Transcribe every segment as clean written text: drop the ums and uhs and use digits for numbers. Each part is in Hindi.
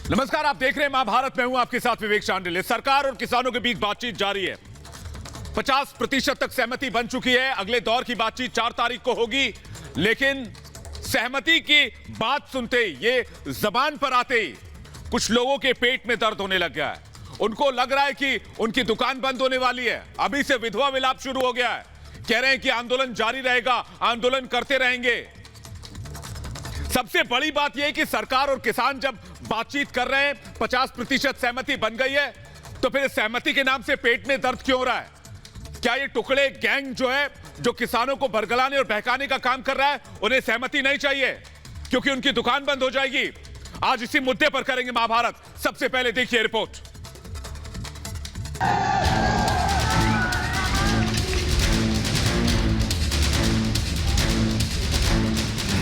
नमस्कार, आप देख रहे हैं महाभारत। मैं हूं आपके साथ विवेक शांडिल्य। सरकार और किसानों के बीच बातचीत जारी है। 50% तक सहमति बन चुकी है। अगले दौर की बातचीत 4 तारीख को होगी, लेकिन सहमति की बात सुनते ही, ये जबान पर आते ही कुछ लोगों के पेट में दर्द होने लग गया है। उनको लग रहा है कि उनकी दुकान बंद होने वाली है। अभी से विधवा विलाप शुरू हो गया है। कह रहे हैं कि आंदोलन जारी रहेगा, आंदोलन करते रहेंगे। सबसे बड़ी बात यह है कि सरकार और किसान जब बातचीत कर रहे हैं, 50% सहमति बन गई है, तो फिर सहमति के नाम से पेट में दर्द क्यों हो रहा है? क्या ये टुकड़े गैंग जो है, जो किसानों को बरगलाने और बहकाने का काम कर रहा है, उन्हें सहमति नहीं चाहिए क्योंकि उनकी दुकान बंद हो जाएगी? आज इसी मुद्दे पर करेंगे महाभारत। सबसे पहले देखिए रिपोर्ट।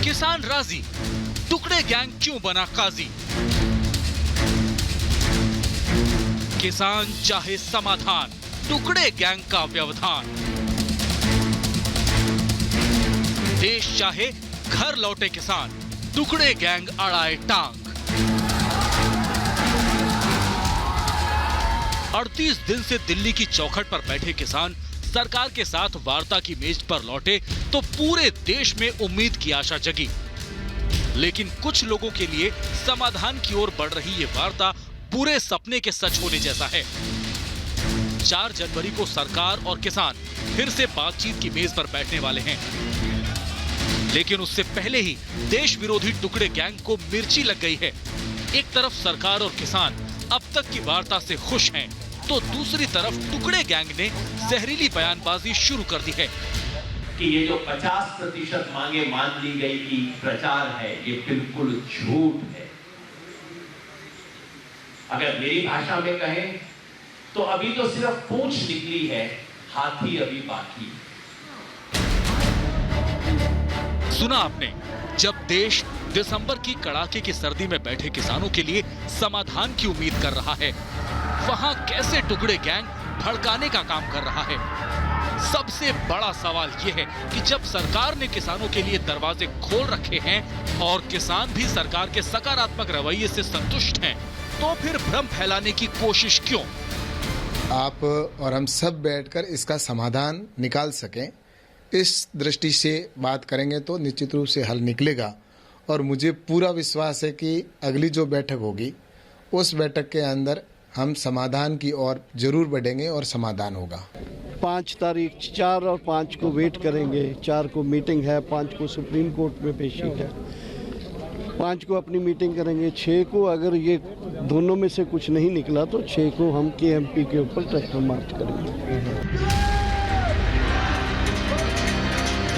किसान राजी, टुकड़े गैंग क्यों बना काजी? किसान चाहे समाधान, टुकड़े गैंग का व्यवधान। देश चाहे घर लौटे किसान, टुकड़े गैंग अड़ाए टांग। 38 दिन से दिल्ली की चौखट पर बैठे किसान सरकार के साथ वार्ता की मेज पर लौटे तो पूरे देश में उम्मीद की आशा जगी। लेकिन कुछ लोगों के लिए समाधान की ओर बढ़ रही ये वार्ता पूरे सपने के सच होने जैसा है। 4 जनवरी को सरकार और किसान फिर से बातचीत की मेज पर बैठने वाले हैं, लेकिन उससे पहले ही देश विरोधी टुकड़े गैंग को मिर्ची लग गई है। एक तरफ सरकार और किसान अब तक की वार्ता से खुश हैं, तो दूसरी तरफ टुकड़े गैंग ने जहरीली बयानबाजी शुरू कर दी है कि ये जो 50% मांगे मान ली गई कि प्रचार है, ये बिल्कुल झूठ है। अगर मेरी भाषा में कहें तो अभी तो सिर्फ पूंछ निकली है, हाथी अभी बाकी। सुना आपने, जब देश दिसंबर की कड़ाके की सर्दी में बैठे किसानों के लिए समाधान की उम्मीद कर रहा है, वहां कैसे टुकड़े गैंग भड़काने का काम कर रहा है? सबसे बड़ा सवाल यह है कि जब सरकार ने किसानों के लिए दरवाजे खोल रखे हैं और किसान भी सरकार के सकारात्मक रवैये से संतुष्ट हैं, तो फिर भ्रम फैलाने की कोशिश क्यों? आप और हम सब बैठकर इसका समाधान निकाल सकें, इस दृष्टि से बात करेंगे तो निश्चित रूप से हल निकलेगा। और मुझे पूरा विश्वास है कि अगली जो बैठक होगी, उस बैठक के अंदर हम समाधान की ओर जरूर बढ़ेंगे और समाधान होगा। 5 तारीख 4 और 5 को वेट करेंगे। 4 को मीटिंग है, 5 को सुप्रीम कोर्ट में पेशी है, 5 को अपनी मीटिंग करेंगे। 6 को अगर ये दोनों में से कुछ नहीं निकला तो 6 को हम KMP के ऊपर ट्रैक्टर मार्च करेंगे।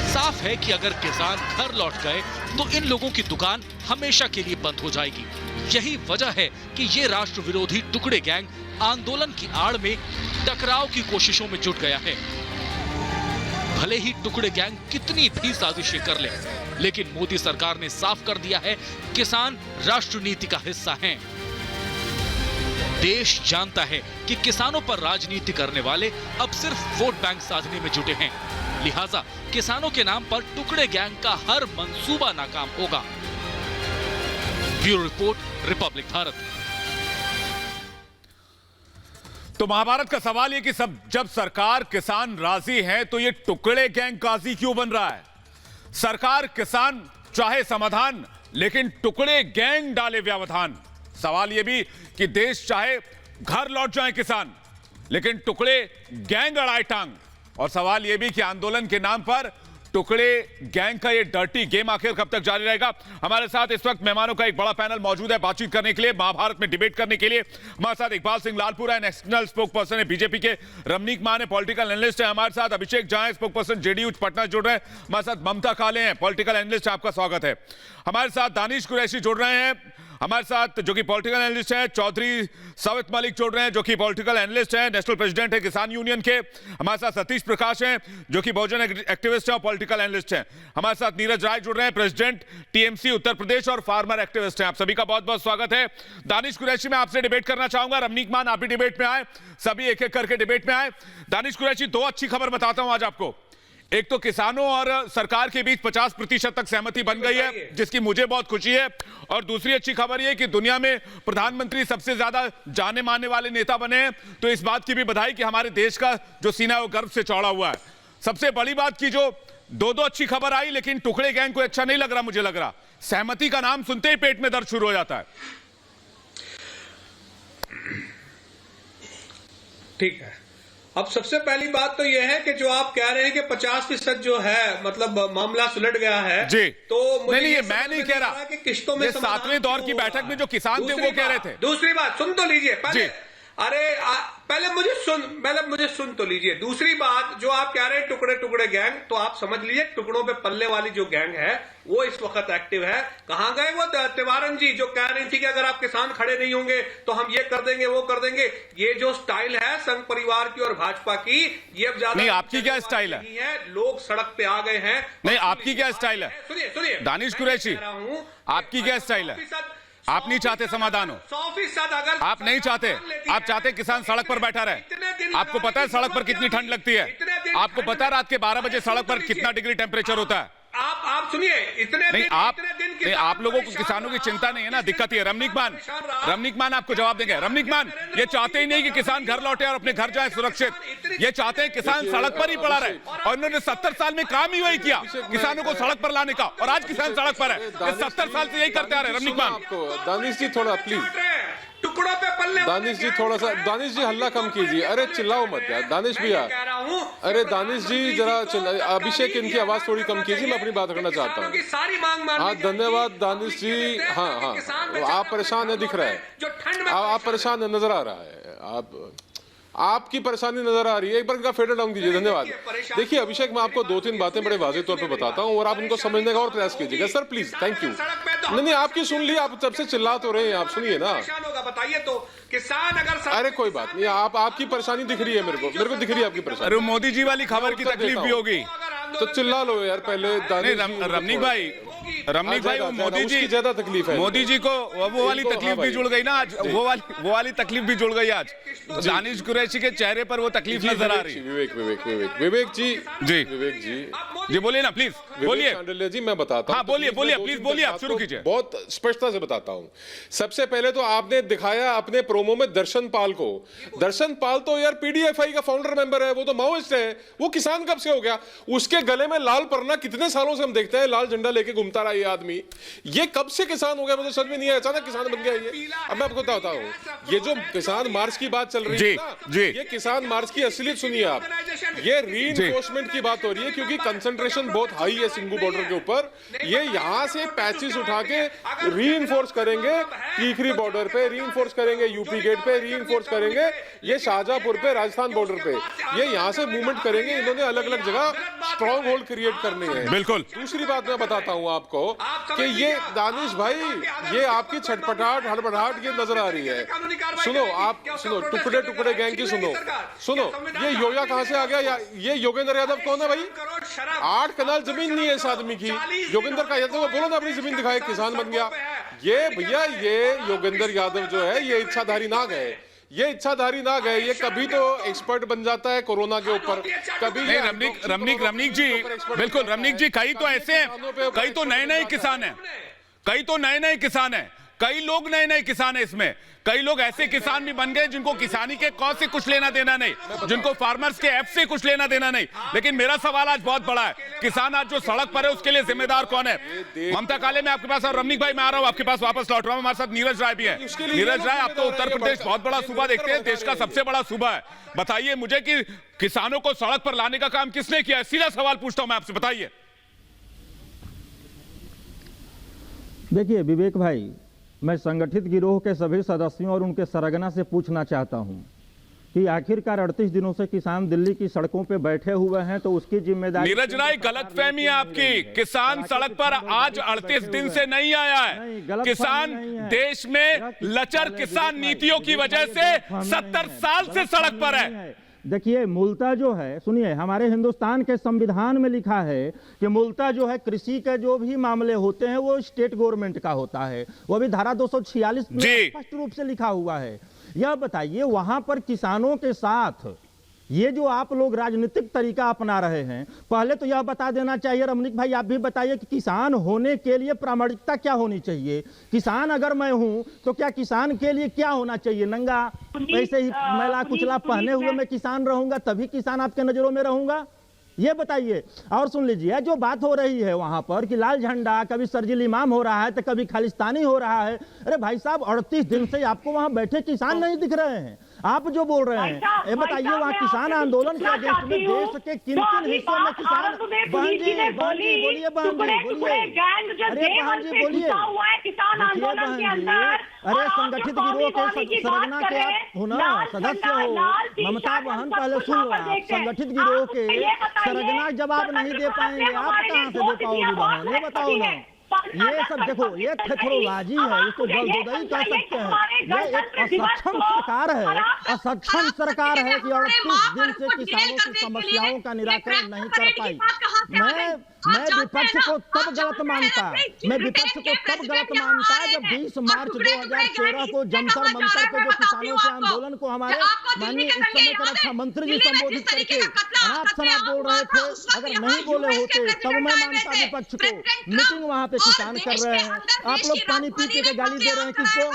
साफ है कि अगर किसान घर लौट गए तो इन लोगों की दुकान हमेशा के लिए बंद हो जाएगी। यही वजह है कि ये राष्ट्र विरोधी टुकड़े गैंग आंदोलन की आड़ में टकराव की कोशिशों में जुट गया है। भले ही टुकड़े गैंग कितनी भी साजिशें कर ले, लेकिन मोदी सरकार ने साफ कर दिया है, किसान राष्ट्र नीति का हिस्सा हैं। देश जानता है कि किसानों पर राजनीति करने वाले अब सिर्फ वोट बैंक साधने में जुटे हैं, लिहाजा किसानों के नाम पर टुकड़े गैंग का हर मंसूबा नाकाम होगा। Bureau report, Republic Bharat. तो महाभारत का सवाल यह कि जब सरकार किसान राजी है तो ये टुकड़े गैंग काजी क्यों बन रहा है? सरकार किसान चाहे समाधान, लेकिन टुकड़े गैंग डाले व्यवधान। सवाल यह भी कि देश चाहे घर लौट जाए किसान, लेकिन टुकड़े गैंग अड़ाए टांग। और सवाल यह भी कि आंदोलन के नाम पर टुकड़े गैंग का ये डर्टी गेम आखिर कब तक जारी रहेगा? हमारे साथ इस वक्त मेहमानों का एक बड़ा पैनल मौजूद है बातचीत करने के लिए, महाभारत में डिबेट करने के लिए। हमारे साथ इकबाल सिंह लालपुरा है, नेशनल स्पोक पर्सन है बीजेपी के। रमनीक मान है, पॉलिटिकल एनालिस्ट है। हमारे साथ Abhishek Jha, spokesperson JDU Patna जुड़ रहे हैं। हमारे साथ ममता काले हैं, पॉलिटिकल एनालिस्ट, आपका स्वागत है। हमारे साथ दानिश कुरैशी जुड़ रहे हैं, हमारे साथ जो कि पॉलिटिकल एनालिस्ट हैं। चौधरी सवित मलिक जुड़ रहे हैं, जो कि पॉलिटिकल एनालिस्ट हैं, नेशनल प्रेसिडेंट है किसान यूनियन के। हमारे साथ सतीश प्रकाश हैं, जो कि बहुजन एक्टिविस्ट हैं और पॉलिटिकल एनालिस्ट हैं। हमारे साथ नीरज राय जुड़ रहे हैं, प्रेसिडेंट TMC उत्तर प्रदेश और फार्मर एक्टिविस्ट हैं। आप सभी का बहुत बहुत स्वागत है। दानिश कुरैशी, मैं आपसे डिबेट करना चाहूंगा। रमनीक मान, आप भी डिबेट में आए, सभी एक एक करके डिबेट में आए। दानिश कुरैशी, 2 अच्छी खबर बताता हूं आज आपको। एक तो किसानों और सरकार के बीच 50% तक सहमति बन गई है, जिसकी मुझे बहुत खुशी है। और दूसरी अच्छी खबर यह कि दुनिया में प्रधानमंत्री सबसे ज्यादा जाने मानने वाले नेता बने हैं, तो इस बात की भी बधाई कि हमारे देश का जो सीना है वो गर्व से चौड़ा हुआ है। सबसे बड़ी बात की जो दो अच्छी खबर आई, लेकिन टुकड़े गैंग को अच्छा नहीं लग रहा। मुझे लग रहा सहमति का नाम सुनते ही पेट में दर्द शुरू हो जाता है। ठीक है, अब सबसे पहली बात तो यह है कि जो आप कह रहे हैं कि 50% जो है मतलब मामला सुलझ गया है जी, तो मुझे नहीं, मैं नहीं कह रहा कि किश्तों में 7वें दौर की बैठक में जो किसान थे वो कह रहे थे। दूसरी बात सुन तो लीजिए पहले, पहले मुझे सुन तो लीजिए। दूसरी बात जो आप कह रहे हैं टुकड़े टुकड़े गैंग, तो आप समझ लीजिए टुकड़ों पे पल्ले वाली जो गैंग है वो इस वक्त एक्टिव है। कहां गए वो तिवारन जी जो कह रही थी कि अगर आप किसान खड़े नहीं होंगे तो हम ये कर देंगे वो कर देंगे। ये जो स्टाइल है संघ परिवार की और भाजपा की, ये अब ज्यादा नहीं। आपकी क्या स्टाइल है? लोग सड़क पे आ गए हैं। नहीं, आपकी क्या स्टाइल है? सुनिए दानिश कुरैशी, आपकी क्या स्टाइल है? आप नहीं चाहते समाधान हो? 100% अगर आप नहीं चाहते, आप चाहते किसान सड़क पर बैठा रहे। आपको पता है सड़क पर कितनी ठंड लगती है? आपको पता है रात के 12 बजे सड़क पर कितना डिग्री टेम्परेचर होता है? आप सुनिए, इतने नहीं, दिन आप लोगों को किसानों की चिंता नहीं है ना, दिक्कत ये। रमनीक मान आपको जवाब देंगे। रमनीक मान ये चाहते ही नहीं कि किसान घर लौटे और अपने घर जाए सुरक्षित। ये चाहते हैं किसान सड़क पर ही पड़ा रहे, और इन्होंने 70 साल में काम ही वही किया, किसानों को सड़क पर लाने का, और आज किसान सड़क पर है। ये 70 साल से यही करते आ रहे हैं। रमनीक मान, दानिश जी थोड़ा प्लीज, टुकड़ों पे पल्ले, दानिश जी थोड़ा सा, दानिश जी हल्ला कम कीजिए। अरे चिल्लाओ मत यार दानिश भैया। अरे दानिश जी जरा अभिषेक इनकी आवाज थोड़ी कम कीजिए, मैं अपनी बात करना चाहता हूँ। सारी मांग हाँ धन्यवाद दानिश जी। हाँ, आप परेशान है, दिख रहा है आप परेशान है, नजर आ रहा है। आपकी परेशानी नजर आ रही है। एक बार इनका फेडर डाउन कीजिए। धन्यवाद। देखिए अभिषेक, मैं आपको 2-3 बातें बड़े वाज़ेह तौर पे बताता हूं और आप इनको समझने का और प्रयास कीजिएगा। Sir please, thank you. नहीं, आपकी सुन ली, आप तब से चिल्ला तो रहे हैं, आप सुनिए ना। बताइए तो किसान अगर, अरे कोई बात नहीं, आपकी परेशानी दिख रही है मेरे को दिख रही है आपकी परेशानी। अरे मोदी जी वाली खबर की तकलीफ भी होगी तो चिल्ला लो यार पहले। रमनीक भाई, वो मोदी जी ज्यादा तकलीफ है। मोदी जी को वो वाली तकलीफ भी जुड़ गई ना आज, वो वाली तकलीफ भी जुड़ गई आज। दानिश कुरैशी के चेहरे पर वो तकलीफ नजर आ रही है। विवेक जी बोलिए ना प्लीज, बोलिए। शांडिल्य जी मैं बताता हूँ। हाँ बोलिए, प्लीज बोलिए, आप शुरू कीजिए। बहुत स्पष्टता से बताता हूँ। सबसे पहले तो आपने दिखाया अपने प्रोमो में दर्शन पाल को। दर्शन पाल तो यार पीडीएफआई का फाउंडर मेंबर है, वो तो माओइस्ट है, वो किसान कब से हो गया? उसके गले में लाल परना कितने सालों से हम देखते हैं, लाल झंडा लेके घूमता रहा ये आदमी। ये कब से किसान हो गया मुझे समझ में नहीं आया, अचानक किसान बन गया ये। अब मैं आपको बताता हूँ, ये जो किसान मार्च की बात चल रही है ना, ये किसान मार्च की असलियत सुनिए आप। ये रीइंफोर्समेंट की बात हो रही है क्योंकि कंसंट्रेशन बहुत हाई है सिंगू बॉर्डर के ऊपर। ये यहां से पैचेस उठा के रीइंफोर्स करेंगे, टीकरी बॉर्डर पे रीइंफोर्स करेंगे, यूपी गेट पे रीइंफोर्स करेंगे, ये शाहजहांपुर पे राजस्थान बॉर्डर पे ये यहां से मूवमेंट करेंगे। इन्होंने अलग अलग जगह स्ट्रॉन्ग होल्ड क्रिएट करने हैं। बिल्कुल। दूसरी बात मैं बताता हूं आपको कि ये दानिश भाई, ये आपकी छटपटाहट हड़बड़ाहट ये नजर आ रही है। सुनो, आप सुनो, टुकड़े टुकड़े गैंग की सुनो, ये योया कहां से आ गया? ये योगेंद्र यादव कौन है भाई? 8 कनाल जमीन नहीं है इस आदमी की। योगेंद्र का यादव बोलो ना अपनी जमीन दिखाए, किसान बन गया। ये भैया, ये योगेंद्र यादव जो है ये इच्छाधारी नाग है। ये इच्छाधारी नाग है, ये कभी तो एक्सपर्ट बन जाता है कोरोना के ऊपर, कभी नहीं। रमनीक जी, बिल्कुल रमनीक जी, कई तो ऐसे हैं, कई तो नए किसान हैं, कई लोग नए किसान हैं इसमें। कई लोग ऐसे किसान भी बन गए जिनको किसानी के कौ से कुछ लेना देना नहीं, जिनको फार्मर्स के एफ से कुछ लेना देना नहीं। लेकिन मेरा सवाल आज बहुत बड़ा है, किसान आज जो सड़क पर है उसके लिए जिम्मेदार कौन है? ममता काले में आपके पास, और रमनीक भाई मैं आ रहा हूं आपके पास, वापस लौट रहा हूं। हमारे साथ नीरज राय भी है। नीरज राय, आप तो उत्तर प्रदेश बहुत बड़ा सूबा देखते हैं, देश का सबसे बड़ा सूबा है। बताइए मुझे कि किसानों को सड़क पर लाने का काम किसने किया है? सीधा सवाल पूछता हूं मैं आपसे, बताइए। देखिए विवेक भाई, मैं संगठित गिरोह के सभी सदस्यों और उनके सरगना से पूछना चाहता हूं कि आखिरकार 38 दिनों से किसान दिल्ली की सड़कों पे बैठे हुए हैं, तो उसकी जिम्मेदारी। नीरज राय, गलतफहमी है आपकी। किसान सड़क पर आज 38 दिन से नहीं आया है। किसान देश में लचर किसान नीतियों की वजह से 70 साल से सड़क पर है। देखिए मूलतः जो है, सुनिए, हमारे हिंदुस्तान के संविधान में लिखा है कि मूलतः जो है कृषि के जो भी मामले होते हैं वो स्टेट गवर्नमेंट का होता है। वो भी धारा 246 में स्पष्ट रूप से लिखा हुआ है। यह बताइए, वहां पर किसानों के साथ ये जो आप लोग राजनीतिक तरीका अपना रहे हैं, पहले तो यह बता देना चाहिए रमनीक भाई, आप भी बताइए कि किसान होने के लिए प्रामाणिकता क्या होनी चाहिए। किसान अगर मैं हूं तो क्या किसान के लिए क्या होना चाहिए? नंगा ऐसे ही मैला कुचला पहने हुए मैं किसान रहूंगा तभी किसान आपके नजरों में रहूंगा? ये बताइए। और सुन लीजिए, जो बात हो रही है वहां पर कि लाल झंडा कभी शर्जील इमाम हो रहा है तो कभी खालिस्तानी हो रहा है। अरे भाई साहब, 38 दिन से आपको वहां बैठे किसान नहीं दिख रहे हैं। आप जो बोल रहे हैं, ये बताइए वहाँ किसान आंदोलन के अगेंस्ट में देश के किन किन हिस्सों में किसान, बहन जी बोलिए, बहन जी बोलिए, अरे बहन जी बोलिए, देखिए बहन जी, अरे संगठित गिरोह के सरगना के आप हो ना, सदस्य हो। ममता बहन पहले सुन लो, आप संगठित गिरोह के सरगना जवाब नहीं दे पाएंगे, आप कहाँ से दे पाओगे बहन, ये बताओ ना। ये सब देखो, ये थेथरोबाजी है, इसको बलदोदई कह सकते हैं। ये एक असक्षम सरकार है, असक्षम सरकार है कि 38 दिन से किसानों की समस्याओं का निराकरण नहीं कर पाई। मैं विपक्ष को तब गलत मानता, मैं विपक्ष को तब गलत मानता जब 20 मार्च 2013 को जंतर मंतर पे जो किसानों के आंदोलन को हमारे माननीय इस समय के रक्षा मंत्री जी संबोधित करके अनाप शनाप बोल रहे थे। अगर नहीं बोले होते तब मैं मानता विपक्ष को। मीटिंग वहां पे किसान कर रहे हैं, आप लोग पानी पी के गाली दे रहे हैं किसको?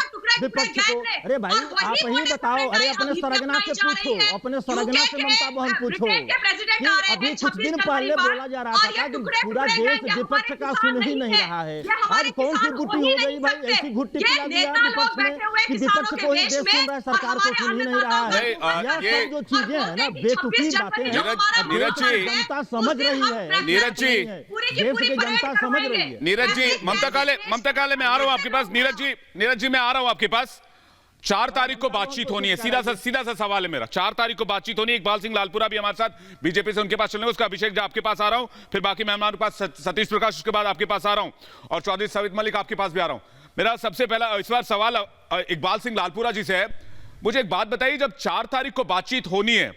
विपक्ष को। अरे भाई आप ही बताओ, अरे अपने सरगना से पूछो, अपने सरगना से ममता बहन पूछो कि अभी कुछ दिन पहले बोला जा रहा था कि पूरा देश विपक्ष का सुन ही नहीं रहा है। आज कौन सी गुट्टी हो गई भाई, ऐसी गुट्टी पिला दिया विपक्ष ने कि विपक्ष को ही देश सुन रहा है, सरकार को सुन ही नहीं रहा है। यह सब जो चीजें हैं ना, बेतुकी बातें हैं, जनता समझ रही है। नीरज जी, देश की जनता समझ रही है। नीरज जी, ममता काले मैं आ रहा हूं आपके पास। नीरज जी मैं आ रहा हूं आपके पास। 4 तारीख को बातचीत होनी है, सीधा सा सवाल है मेरा। 4 तारीख को बातचीत होनी है। इकबाल सिंह लालपुरा भी हमारे साथ बीजेपी से, उनके पास चलेंगे। उसका अभिषेक जो आपके पास आ रहा हूं, फिर बाकी मेहमानों के पास सतीश प्रकाश, उसके बाद आपके पास आ रहा हूं, और चौधरी सवित मलिक आपके पास भी आ रहा हूं। मेरा सबसे पहला इस बार सवाल इकबाल सिंह लालपुरा जी से है। मुझे एक बात बताइए, जब 4 तारीख को बातचीत होनी है,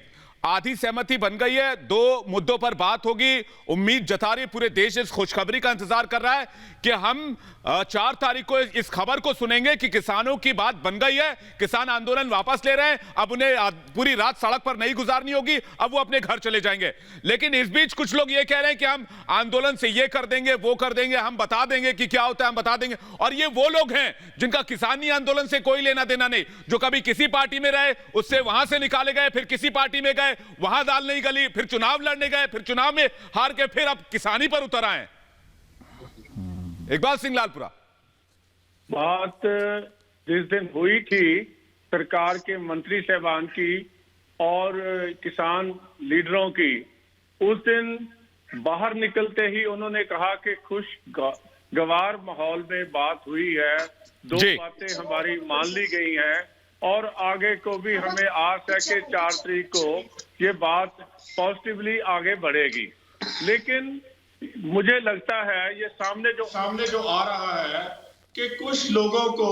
आधी सहमति बन गई है, 2 मुद्दों पर बात होगी, उम्मीद जता रही पूरे देश इस खुशखबरी का इंतजार कर रहा है कि हम 4 तारीख को इस खबर को सुनेंगे कि किसानों की बात बन गई है, किसान आंदोलन वापस ले रहे हैं, अब उन्हें पूरी रात सड़क पर नहीं गुजारनी होगी, अब वो अपने घर चले जाएंगे। लेकिन इस बीच कुछ लोग ये कह रहे हैं कि हम आंदोलन से ये कर देंगे, वो कर देंगे, हम बता देंगे कि क्या होता है, हम बता देंगे। और ये वो लोग हैं जिनका किसानी आंदोलन से कोई लेना देना नहीं, जो कभी किसी पार्टी में रहे, उससे वहां से निकाले गए, फिर किसी पार्टी में गए, वहां दाल नहीं गली, फिर चुनाव लड़ने गए, फिर चुनाव में हार के फिर अब किसानी पर उतर आए। इकबाल सिंह लालपुरा, बात जिस दिन हुई थी सरकार के मंत्री साहबान की और किसान लीडरों की, उस दिन बाहर निकलते ही उन्होंने कहा कि खुशगवार माहौल में बात हुई है, 2 बातें हमारी मान ली गई हैं और आगे को भी हमें आस है कि 4 तारीख को ये बात पॉजिटिवली आगे बढ़ेगी। लेकिन मुझे लगता है ये सामने जो आ रहा है कि कुछ लोगों को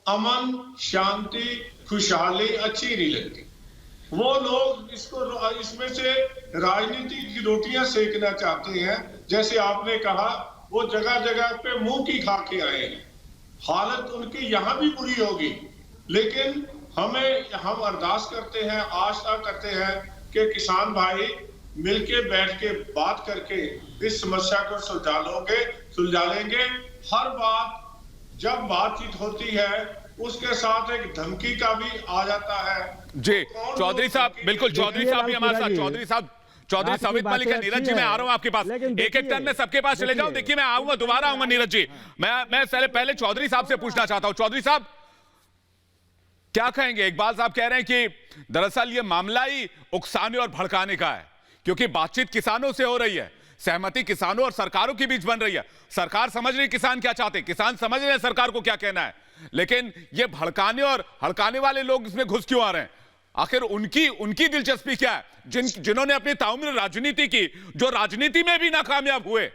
अमन, शांति, खुशहाली अच्छी नहीं लगती। वो लोग इसमें से राजनीति की रोटियां सेकना चाहते हैं। जैसे आपने कहा, वो जगह जगह पे मुंह की खा के आए हैं। हालत उनकी यहाँ भी बुरी होगी, लेकिन हम अरदास करते हैं, आशा करते हैं कि किसान भाई मिलके बैठ के बात करके इस समस्या को सुलझा लेंगे। हर बात जब बातचीत होती है उसके साथ एक धमकी का भी आ जाता है। जी चौधरी साहब, बिल्कुल चौधरी साहब भी हमारे साथ, चौधरी सवित मलिक है। नीरज जी मैं आ रहा हूं आपके पास, एक टर्न में सबके पास चले जाऊं। देखिए मैं आऊंगा, दोबारा आऊंगा नीरज जी। मैं पहले चौधरी साहब से पूछना चाहता हूं। चौधरी साहब क्या कहेंगे? इकबाल साहब कह रहे हैं कि दरअसल ये मामला ही उकसाने और भड़काने का है, क्योंकि बातचीत किसानों से हो रही है, सहमति किसानों और सरकारों के बीच बन रही है। सरकार समझ रही किसान क्या चाहते, किसान समझ रहे हैं सरकार को क्या कहना है, लेकिन ये भड़काने और हड़काने वाले लोग इसमें घुस क्यों आ रहे हैं? आखिर उनकी दिलचस्पी क्या है, जिन्होंने अपनी ताउम्र राजनीति की, जो राजनीति में भी नाकामयाब हुए?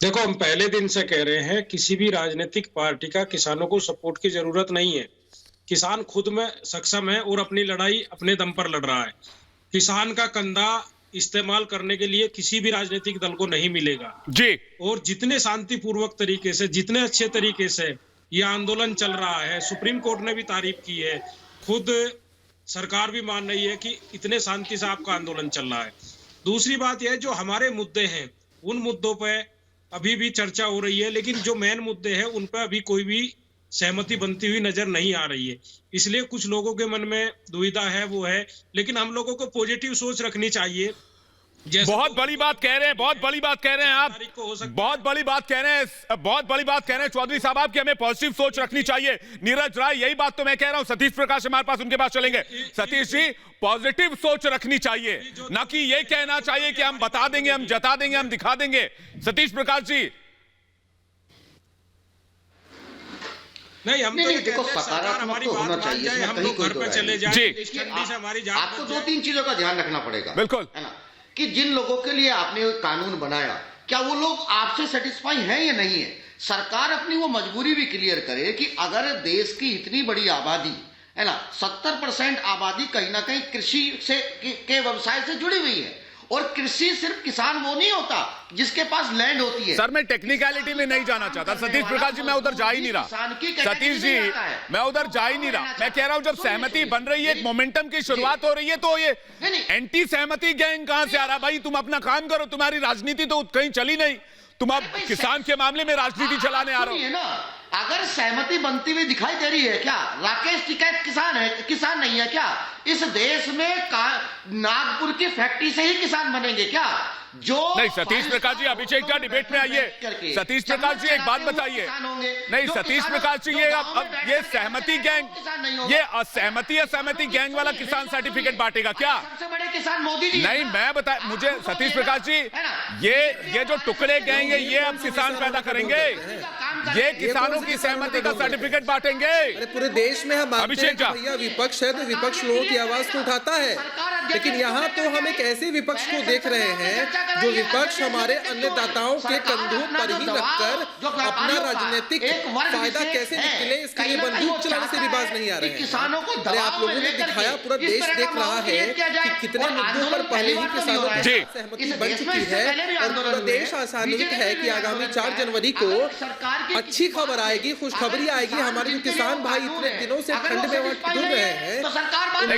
देखो, हम पहले दिन से कह रहे हैं किसी भी राजनीतिक पार्टी का किसानों को सपोर्ट की जरूरत नहीं है। किसान खुद में सक्षम है और अपनी लड़ाई अपने दम पर लड़ रहा है। किसान का कंधा इस्तेमाल करने के लिए किसी भी राजनीतिक दल को नहीं मिलेगा जी। और जितने शांतिपूर्वक तरीके से, जितने अच्छे तरीके से ये आंदोलन चल रहा है, सुप्रीम कोर्ट ने भी तारीफ की है, खुद सरकार भी मान रही है कि इतने शांति से आपका आंदोलन चल रहा है। दूसरी बात यह है, जो हमारे मुद्दे हैं उन मुद्दों पे अभी भी चर्चा हो रही है, लेकिन जो मेन मुद्दे हैं उन पर अभी कोई भी सहमति बनती हुई नजर नहीं आ रही है। इसलिए कुछ लोगों के मन में दुविधा है, वो है, लेकिन हम लोगों को पॉजिटिव सोच रखनी चाहिए। बहुत बड़ी बात कह रहे हैं, बहुत बड़ी बात कह रहे हैं आप, बहुत बड़ी बात कह रहे हैं, बहुत बड़ी बात कह रहे हैं चौधरी साहब आप कि हमें पॉजिटिव सोच रखनी चाहिए। नीरज राय, यही बात तो मैं कह रहा हूं। सतीश प्रकाश हमारे पास, उनके पास चलेंगे। सतीश जी, पॉजिटिव सोच रखनी चाहिए, ना कि ये कहना चाहिए कि हम बता देंगे, हम जता देंगे, हम दिखा देंगे। सतीश प्रकाश जी। नहीं, हम तो देखो, सकारात्मक तो होना चाहिए, हम लोग घर पे चले जाएं। आपको 2-3 चीजों का ध्यान रखना पड़ेगा, बिल्कुल, है ना, कि जिन लोगों के लिए आपने कानून बनाया, क्या वो लोग आपसे सेटिस्फाई हैं या नहीं है। सरकार अपनी वो मजबूरी भी क्लियर करे कि अगर देश की इतनी बड़ी आबादी है ना, 70% आबादी कहीं ना कहीं कृषि से के व्यवसाय से जुड़ी हुई है, और कृषि सिर्फ किसान वो नहीं होता जिसके पास लैंड होती है। सर, मैं टेक्निकलिटी में नहीं जाना चाहता सतीश प्रकाश जी, मैं उधर जा ही नहीं रहा। सतीश जी, मैं उधर जा ही नहीं रहा। मैं कह रहा हूं जब सहमति बन रही है, एक मोमेंटम की शुरुआत हो रही है, तो ये एंटी सहमति गैंग कहां से आ रहा? भाई, तुम अपना काम करो, तुम्हारी राजनीति तो कहीं चली नहीं, तुम अब किसान के मामले में राजनीति चलाने आ रहे हो। अगर सहमति बनती हुई दिखाई दे रही है, क्या राकेश टिकैत किसान है, किसान नहीं है क्या? इस देश में नागपुर की फैक्ट्री से ही किसान बनेंगे क्या? जो नहीं, सतीश प्रकाश जी, अभिषेक जी डिबेट में आइए। सतीश प्रकाश जी, एक बात बताइए। नहीं, सतीश प्रकाश जी, ये अब ये सहमति गैंग, ये असहमति गैंग वाला किसान सर्टिफिकेट बांटेगा क्या? सबसे बड़े किसान मोदी जी। नहीं, मैं बता, मुझे सतीश प्रकाश जी, ये जो टुकड़े गैंग है, ये अब किसान पैदा करेंगे, ये किसानों की सहमति का सर्टिफिकेट बांटेंगे। अरे पूरे देश में हम अभिषेक जी, भैया विपक्ष है तो विपक्ष लोगों की आवाज को उठाता है, लेकिन यहाँ तो हम एक ऐसे विपक्ष को देख रहे हैं जो विपक्ष हमारे अन्नदाताओं के कंधों पर ही रखकर अपना राजनीतिक फायदा कैसे निकले इसके लिए बंदूक चलाने से भी बाज नहीं आ रहे हैं। अरे आप लोगों ने दिखाया, पूरा देश देख रहा है कि कितने मुद्दों पर पहले ही किसानों की सहमति बन चुकी है, और पूरा देश आशान्वित है कि आगामी 4 जनवरी को अच्छी खबर आएगी, खुशखबरी आएगी। हमारे जो किसान भाई इतने दिनों से ठंड में डूब रहे हैं,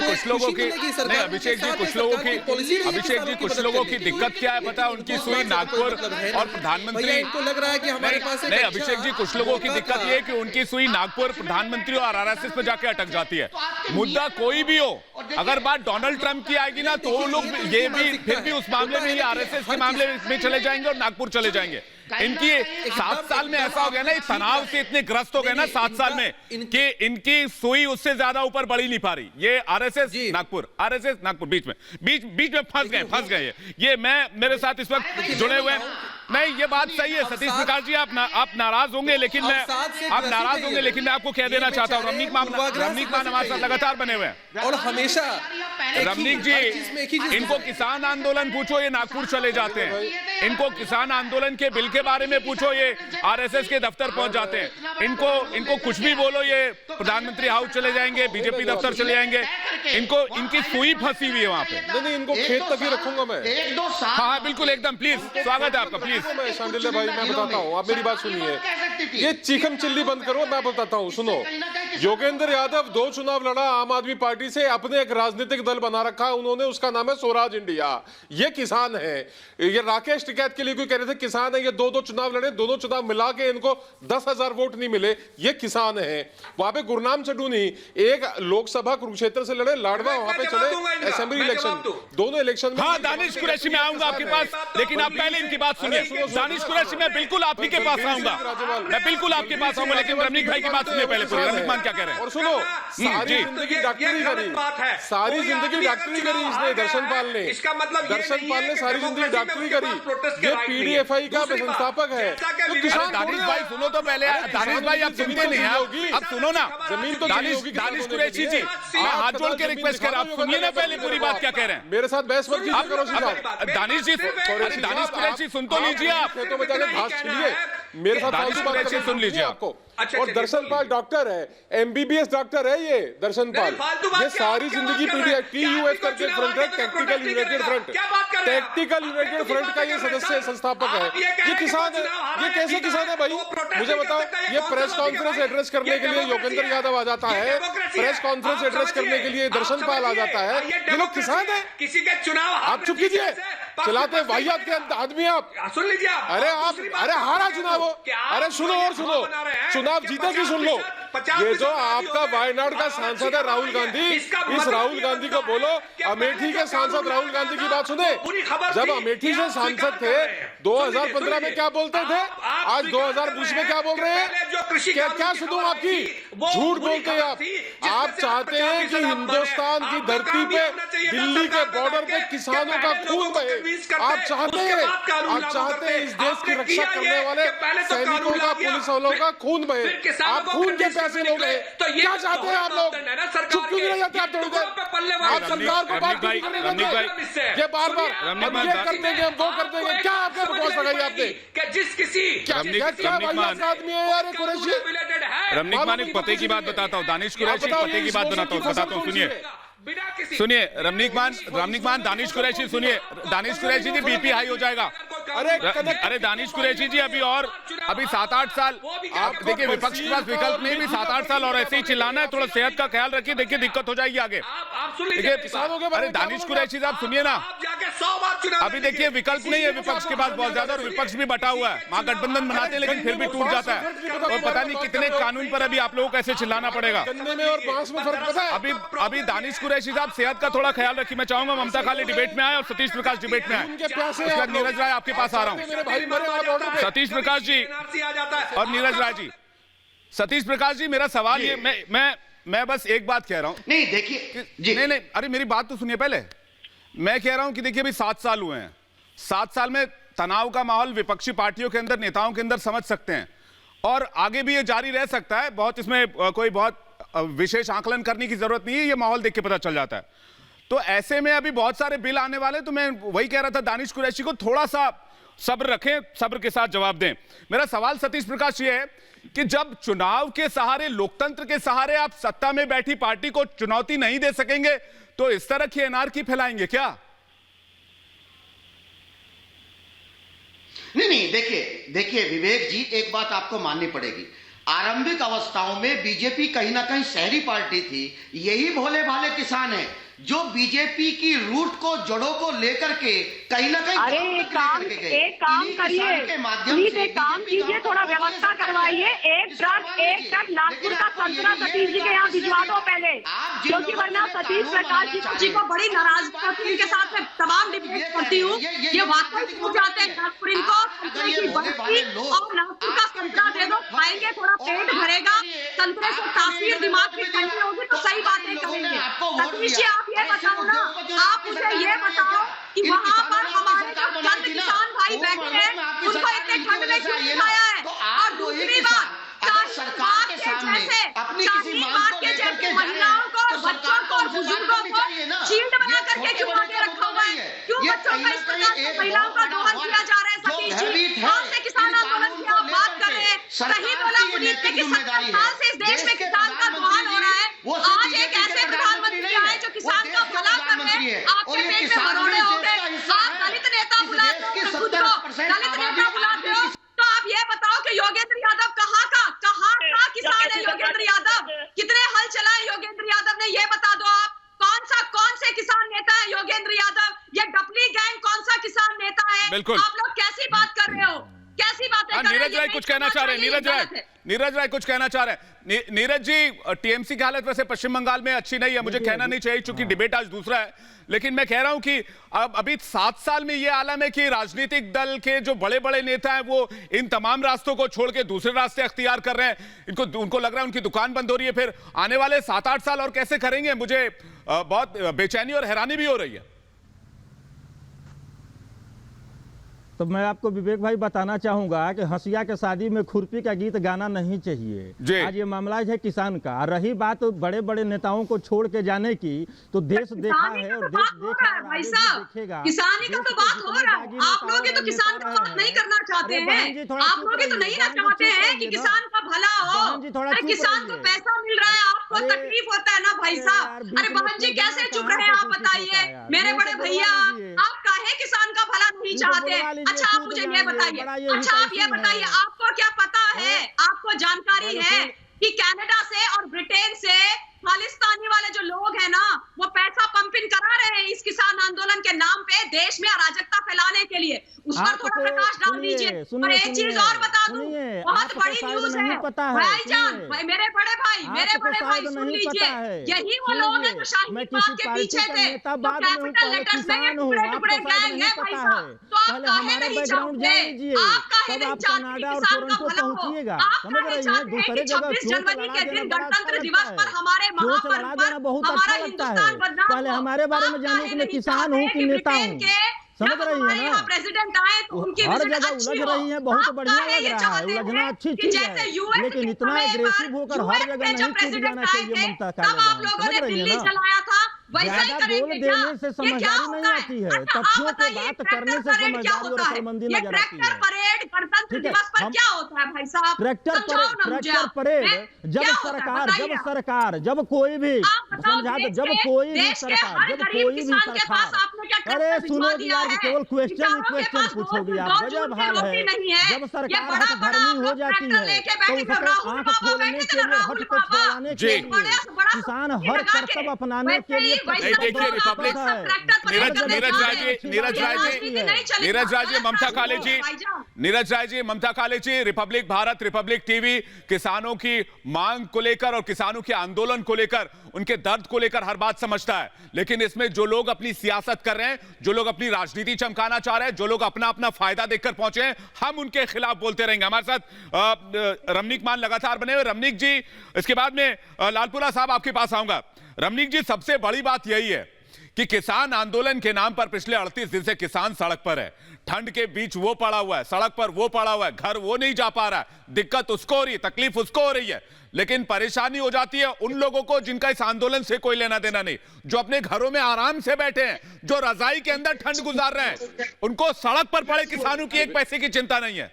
कुछ लोगों की, नहीं अभिषेक जी, कुछ लोगों की, अभिषेक जी, कुछ लोगों की दिक्कत क्या है पता है? उनकी सुई नागपुर और प्रधानमंत्री, इनको लग रहा है कि हमारे पास नहीं अभिषेक जी, कुछ लोगों की दिक्कत ये है कि उनकी सुई नागपुर, प्रधानमंत्री और आरएसएस पे जाके अटक जाती है। मुद्दा कोई भी हो, अगर बात डोनाल्ड ट्रंप की आएगी ना, तो लोग ये भी फिर भी उस मामले में ही आरएसएस के मामले में चले जाएंगे और नागपुर चले जाएंगे। इनकी 7 साल में ऐसा हो गया ना, तनाव से इतने ग्रस्त हो गए ना 7 साल में कि इनकी सुई उससे ज्यादा ऊपर बढ़ ही नहीं पा रही। ये आरएसएस नागपुर, आरएसएस नागपुर बीच में फंस गए। ये मेरे साथ इस वक्त जुड़े हुए हैं। नहीं, ये बात सही है सतीश प्रकाश जी, आप नाराज होंगे, लेकिन मैं आपको कह देना चाहता हूँ, रमनीक मान हमारे साथ लगातार बने हुए हैं और हमेशा। रमनीक जी, इनको किसान आंदोलन पूछो, ये नागपुर चले जाते हैं। इनको किसान आंदोलन के बिल के बारे में पूछो, ये आरएसएस के दफ्तर पहुंच जाते हैं। इनको कुछ भी बोलो, ये प्रधानमंत्री हाउस चले जाएंगे, बीजेपी दफ्तर चले जाएंगे। इनकी सुई फंसी हुई है वहां पे। नहीं, इनको खेत तक ही रखूंगा मैं। हाँ, बिल्कुल, एकदम, प्लीज, स्वागत है आपका, प्लीज। मैं शांडिल्य भाई, मैं बताता हूँ, आप मेरी बात सुनिए। ये चिकन चिल्ली बंद करो, मैं बताता हूँ, सुनो। योगेंद्र यादव 2 चुनाव लड़ा आम आदमी पार्टी से, अपने एक राजनीतिक दल बना रखा है उन्होंने, उसका नाम है स्वराज इंडिया। ये किसान है। ये राकेश टिकैत के लिए कोई कह रहे थे किसान है, ये 2 चुनाव लड़े, दोनों चुनाव मिला के इनको 10,000 वोट नहीं मिले, ये किसान है। वहां पे गुरनाम चड्डू नहीं, एक लोकसभा कुरुक्षेत्र से लड़े, लाडवा वहां पे चले असेंबली इलेक्शन, दोनों इलेक्शन में। हाँ, दानिश कुरैशी में आऊंगा आपके पास, लेकिन आप पहले इनकी बात सुनिए। दानिश कुरैशी, मैं बिल्कुल आप ही के पास आऊंगा, मैं बिल्कुल आपके पास आऊंगा, लेकिन रमनीक भाई की बात सुनिए पहले। रमनीक मान क्या कह रहे हैं? और सुनो, सारी जिंदगी डॉक्टरी करी, सारी जिंदगी डॉक्टरी करी इसने, दर्शनपाल ने। दर्शनपाल ने सारी जिंदगी डॉक्टरी करी। ये पीडीएफआई का संस्थापक है। तो किसान, दानिश भाई सुनो तो पहले। दानिश भाई आप सुनते नहीं हैं, अब सुनो ना। जमीन तो दानिश कुरैशी जी, मैं हाथ जोड़ के रिक्वेस्ट कर रहा हूं, आप सुनिए ना पहले पूरी बात क्या कह रहे हैं। मेरे साथ बहस मत कीजिए, करो सीधा। दानिश जी, दानिश कुरैशी सुन तो लीजिए आप, खेतों में जाकर घास छिलिए, मेरे साथ फालतू बात करके सुन लीजिए आपको। और दर्शनपाल डॉक्टर है, एमबीबीएस डॉक्टर है ये दर्शनपाल। ये सारी जिंदगी पीडीएफ टीयूएफ करके फ्रंट है, tactical United front, tactical United front का ये सदस्य संस्थापक है। ये किसान है। ये कैसे किसान है भाई, मुझे बताओ। ये प्रेस कॉन्फ्रेंस एड्रेस करने के लिए योगेंद्र यादव आ जाता है, प्रेस कॉन्फ्रेंस एड्रेस करने के लिए दर्शन पाल आ जाता है, ये लोग किसान है? किसी के चुनाव आप चुप कीजिए, चलाते वाहियात के आदमी आप। सुन लीजिए आप। अरे हारा चुनाव हो, अरे सुनो और सुनो, चुनाव जीते की सुन लो। ये जो आपका वायनाड का सांसद है राहुल गांधी, इस राहुल गांधी को बोलो अमेठी के सांसद राहुल गांधी की बात सुने। जब अमेठी से सांसद थे 2015 में क्या बोलते थे, आज 2020 में क्या बोल रहे हैं? क्या सुनूं आपकी? झूठ बोलते हैं आप चाहते हैं कि हिंदुस्तान की धरती पे दिल्ली के बॉर्डर पे किसानों का खून बहे। आप चाहते हैं इस देश की रक्षा करने वाले सैनिकों का, पुलिस वालों का खून बहे। आप खून के पैसे लोग हैं, क्या चाहते हैं आप लोग? चुप क्यों नहीं रह जाते आप? थोड़ी देर आप सरकार को बात करने देते, ये बार-बार हम ये कर देंगे, हम वो कर देंगे। क्या आपने बकवास लगाई आपने? जिस किसी क्या आदमी है यार कुरैशी? रमनीक मान एक पते की बात बताता हूँ, दानिश कुरैशी पते की बात बताता हूँ, सुनिए रमनीक मान दानिश कुरैशी सुनिए। दानिश कुरैशी जी बीपी हाई हो जाएगा। अरे दानिश कुरैशी जी अभी 7-8 साल आप देखिए, विपक्ष के पास विकल्प नहीं, भी 7-8 साल और ऐसे ही चिल्लाना है। थोड़ा सेहत का ख्याल रखिए, देखिए दिक्कत हो जाएगी आगे। अरे दानिश कुरैशी साहब सुनिए ना, अभी देखिए विकल्प नहीं है विपक्ष के पास बहुत ज्यादा, और विपक्ष भी बटा हुआ है। महागठबंधन बनाते हैं लेकिन फिर भी टूट जाता है, और पता नहीं कितने कानून पर अभी आप लोगों को ऐसे चिल्लाना पड़ेगा। अभी दानिश कुरैशी साहब सेहत का थोड़ा ख्याल रखिए। मैं चाहूंगा ममता खाली डिबेट में आए और सतीश प्रकाश डिबेट में आए। उसके बाद नीरज राय आपके पास आ रहा हूं। सतीश प्रकाश जी और नीरज राय जी। सतीश प्रकाश जी, मेरा सवाल ये, मैं बस एक बात कह रहा हूं। नहीं देखिए नहीं, अरे मेरी बात तो सुनिए पहले। मैं कह रहा हूं कि देखिए अभी 7 साल हुए हैं, 7 साल में तनाव का माहौल विपक्षी पार्टियों के अंदर, नेताओं के अंदर समझ सकते हैं, और आगे भी ये जारी रह सकता है। बहुत इसमें कोई बहुत विशेष आकलन करने की जरूरत नहीं है, ये माहौल देख के पता चल जाता है। तो ऐसे में अभी बहुत सारे बिल आने वाले, तो मैं वही कह रहा था दानिश कुरैशी को थोड़ा सा सब्र रखें, सब्र के साथ जवाब दें। मेरा सवाल सतीश प्रकाश ये है कि जब चुनाव के सहारे, लोकतंत्र के सहारे आप सत्ता में बैठी पार्टी को चुनौती नहीं दे सकेंगे, तो इस तरह की एनआरकी फैलाएंगे क्या? नहीं देखिए विवेक जी, एक बात आपको माननी पड़ेगी। आरंभिक अवस्थाओं में बीजेपी कहीं ना कहीं शहरी पार्टी थी। यही भोले भाले किसान हैं जो बीजेपी की रूट को, जड़ों को लेकर के कहीं ना कहीं एक काम करिए, प्लीज एक काम कीजिए, थोड़ा व्यवस्था करवाइए। एक ट्रक नागपुर का संतरा सतीश जी के यहाँ भिजवा दो पहले, क्योंकि वरना सतीश प्रकाश जी को बड़ी नाराजगी के साथ मैं तमाम डिबेट करती हूँ। ये वाकई हो जाते हैं नागपुर, इनको संतरे की बर्फी और नागपुर का संतरा दे दो, खाएंगे, थोड़ा पेट भरेगा। संतरे से तासीर दिमाग की ठंडी होगी तो सही बातें करेंगे। सतीश जी आप ये बताओ ना, आप उसे ये बताओ कि वहाँ पर हमारे जो चंद किसान भाई बैठे हैं उनको इतने ठंड में क्यों दिखाया है? और दूसरी बात, सरकार के जैसे महिलाओं को, बच्चों को, बुजुर्गों को शील्ड बना करके क्यों आगे रखा हुआ है? क्यों बच्चों का इस प्रकार से महिलाओं का दोहन किया जा रहा है? सतीश जी, कौन से किसान आंदोलन की आप बात कर रहे हैं? सही बोला पुनीत ने कि 70 साल से इस देश में किसान का दोहन हो रहा है। आज एक ऐसे प्रधानमंत्री आए जो किसान का भला कर रहे हैं, आपके पेट में मरोड़े हो गए। आप दलित नेता बुलाते हो, खुद को दलित नेता बुलाते हो, तो आप ये बताओ कि योगेंद्र यादव कहाँ का किसान है? योगेंद्र यादव कितने हल चलाए योगेंद्र यादव ने, ये बता दो आप। कौन से किसान नेता है योगेंद्र यादव? ये डपली गैंग कौन सा किसान नेता है? आप लोग कैसी बात कर रहे हो, कैसी बातें कर रहे हैं? नीरज राय कुछ कहना चाह रहे हैं। नीरज राय कुछ कहना चाह रहे हैं। नीरज जी, टीएमसी की हालत वैसे पश्चिम बंगाल में अच्छी नहीं है, मुझे कहना नहीं चाहिए क्योंकि डिबेट आज दूसरा है, लेकिन मैं कह रहा हूं कि अब अभी 7 साल में यह आलम है कि राजनीतिक दल के जो बड़े बड़े नेता हैं वो इन तमाम रास्तों को छोड़ के दूसरे रास्ते अख्तियार कर रहे हैं। उनको लग रहा है उनकी दुकान बंद हो रही है। फिर आने वाले 7-8 साल और कैसे करेंगे? मुझे बहुत बेचैनी और हैरानी भी हो रही है। तो मैं आपको विवेक भाई बताना चाहूंगा कि हंसिया के शादी में खुरपी का गीत गाना नहीं चाहिए। आज ये मामला है किसान का। रही बात बड़े बड़े नेताओं को छोड़ के जाने की, तो देश देखा है और देश देखेगा। किसानी का तो बात हो रहा है, आप लोग तो किसान का बात नहीं करना चाहते हैं। आप लोग तो नहीं ना चाहते हैं कि किसान का भला हो। अरे किसान को पैसा मिल रहा है, आपको तकलीफ होता है ना भाई साहब। अरे बहन जी कैसे चुप रहे आप बताइए, मेरे बड़े भैया, आप काहे किसान का भला नहीं चाहते? अच्छा आप मुझे ये बताइए, आपको क्या पता है, आपको जानकारी है कि कनाडा से और ब्रिटेन से खालिस्तानी वाले जो लोग हैं ना, वो पैसा पंपिंग करा रहे हैं इस किसान आंदोलन के नाम पे देश में अराजकता फैलाने के लिए। उस पर थोड़ा प्रकाश डाल दीजिए। और एक चीज और बता दूं, बहुत बड़ी न्यूज है भाईजान, मेरे बड़े भाई सुन लीजिए, यही वो लोग हैं जो शाहीन बाग के पीछे थे, तो कैपिटल लेटर्स में ये टुकड़े गैंग है भाई साहब। तो आप काहे नहीं चाहते, आप काहे नहीं चाहते किसान का भला हो, आप काहे चाहते हैं कि 26 जनवरी के दिन गणतंत्र दिवस पर हमारे महापर्व पर हमारा हिंदुस्तान बदनाम हो। पहले हमारे बारे में जानिए कि मैं किसान हूँ कि नेता हूँ, समझ रही है ना? प्रेसिडेंट आए तो उनकी हर जगह उलझ रही है, बहुत बढ़िया लग रहा है, उलझना अच्छी चीज है, लेकिन इतना एग्रेसिव होकर हर जगह नहीं कूद जाना चाहिए ममता कालेबान, समझ रही है ना? ज्यादा बोल देने से समझदारी नहीं आती है, तथ्यों पे बात करने से समझदारी और अक्लमंदी नजर आती है। परेड गणतंत्र दिवस पर क्या होता है भाई साहब? ट्रैक्टर परेड जब कोई भी समझा दो, जब कोई भी सरकार, अरे सुनो यार, केवल क्वेश्चन पूछोगे आप, गजब हाल है। जब सरकार हठधर्मी हो जाती है तो उसको आंख खोलने के लिए, हट को छुड़ाने के लिए किसान हर कर्तव्य अपनाने के लिए देखिए रिपब्लिक, नीरज राय जी, ममता काले जी, रिपब्लिक भारत, रिपब्लिक टीवी किसानों की मांग को लेकर और किसानों के आंदोलन को लेकर, उनके दर्द को लेकर हर बात समझता है, लेकिन इसमें जो लोग अपनी सियासत कर रहे हैं, जो लोग अपनी राजनीति चमकाना चाह रहे हैं, जो लोग अपना अपना फायदा देखकर पहुंचे हैं, हम उनके खिलाफ बोलते रहेंगे। हमारे साथ रमनीक मान लगातार बने हुए। रमनीक जी, इसके बाद में लालपुरा साहब आपके पास आऊंगा। रमनीक जी, सबसे बड़ी बात यही है कि किसान आंदोलन के नाम पर पिछले 38 दिन से किसान सड़क पर है, ठंड के बीच वो पड़ा हुआ है, सड़क पर वो पड़ा हुआ है, घर वो नहीं जा पा रहा है, दिक्कत उसको हो रही है, तकलीफ उसको हो रही है, लेकिन परेशानी हो जाती है उन लोगों को जिनका इस आंदोलन से कोई लेना देना नहीं, जो अपने घरों में आराम से बैठे हैं, जो रजाई के अंदर ठंड गुजार रहे हैं, उनको सड़क पर पड़े किसानों की एक पैसे की चिंता नहीं है।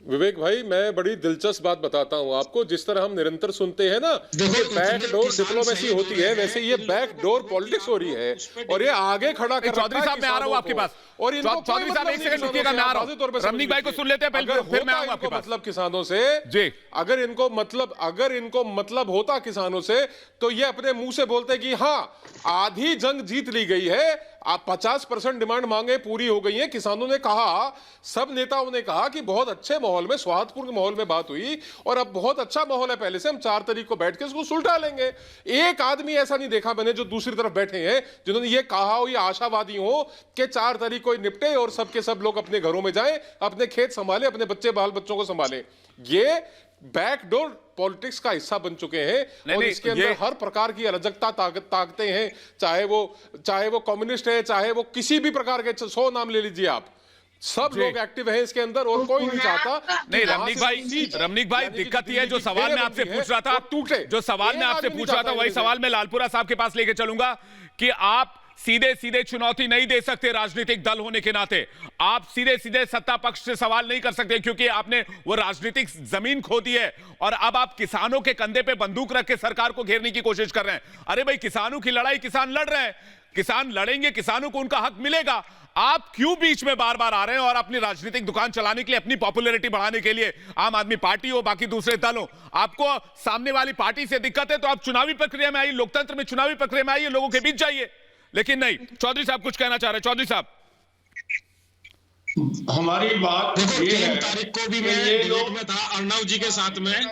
विवेक भाई, मैं बड़ी दिलचस्प बात बताता हूं आपको। जिस तरह हम निरंतर सुनते हैं ना, बैकडोर डिप्लोमेसी होती है, वैसे ये बैकडोर पॉलिटिक्स हो रही है और ये आगे खड़ा कर। चौधरी साहब, मैं आ रहा हूं आपके पास, और चौधरी साहब एक सेकंड रुकिएगा, मैं आ रहा हूं। रमनीक भाई को सुन लेते हैं पहले, फिर मैं आऊंगा आपके पास। मतलब किसानों से जी, अगर इनको मतलब होता किसानों से, तो ये अपने मुंह से बोलते कि हाँ, आधी जंग जीत ली गई है, आप 50% डिमांड मांगे पूरी हो गई है। किसानों ने कहा, सब नेताओं ने कहा कि बहुत अच्छे माहौल में, सौहार्दपूर्ण माहौल में बात हुई और अब बहुत अच्छा माहौल है, पहले से हम 4 तारीख को बैठ के इसको सुलझा लेंगे। एक आदमी ऐसा नहीं देखा मैंने जो दूसरी तरफ बैठे हैं जिन्होंने ये कहा हो, ये आशावादी हो कि 4 तारीख को निपटे और सबके सब लोग अपने घरों में जाएं, अपने खेत संभाले, अपने बच्चे बाल बच्चों को संभाले। ये बैकडोर पॉलिटिक्स का हिस्सा बन चुके हैं और इसके अंदर हर प्रकार की अराजकता ताकतें हैं, चाहे वो कम्युनिस्ट है, चाहे वो किसी भी प्रकार के 100 नाम ले लीजिए आप, सब लोग एक्टिव हैं इसके अंदर और कोई नहीं चाहता। नहीं रमनीक भाई, दिक्कत ये है, जो सवाल मैं आपसे पूछ रहा था, जो सवाल मैं आपसे पूछ रहा था, वही सवाल मैं लालपुरा साहब के पास लेके चलूंगा कि आप सीधे चुनौती नहीं दे सकते राजनीतिक दल होने के नाते, आप सीधे सत्ता पक्ष से सवाल नहीं कर सकते, क्योंकि आपने वो राजनीतिक जमीन खो दी है और अब आप किसानों के कंधे पे बंदूक रख के सरकार को घेरने की कोशिश कर रहे हैं। अरे भाई, किसानों की लड़ाई किसान लड़ रहे हैं, किसान लड़ेंगे, किसानों को उनका हक मिलेगा। आप क्यों बीच में बार बार आ रहे हैं और अपनी राजनीतिक दुकान चलाने के लिए, अपनी पॉपुलैरिटी बढ़ाने के लिए, आम आदमी पार्टी हो, बाकी दूसरे दल हो, आपको सामने वाली पार्टी से दिक्कत है तो आप चुनावी प्रक्रिया में आइए, लोकतंत्र में चुनावी प्रक्रिया में आइए, लोगों के बीच जाइए। लेकिन नहीं, चौधरी साहब कुछ कहना चाह रहे हैं। चौधरी साहब, हमारी बात ये है, 3 तारीख को भी मैं डिबेट में था अर्णव जी के साथ में।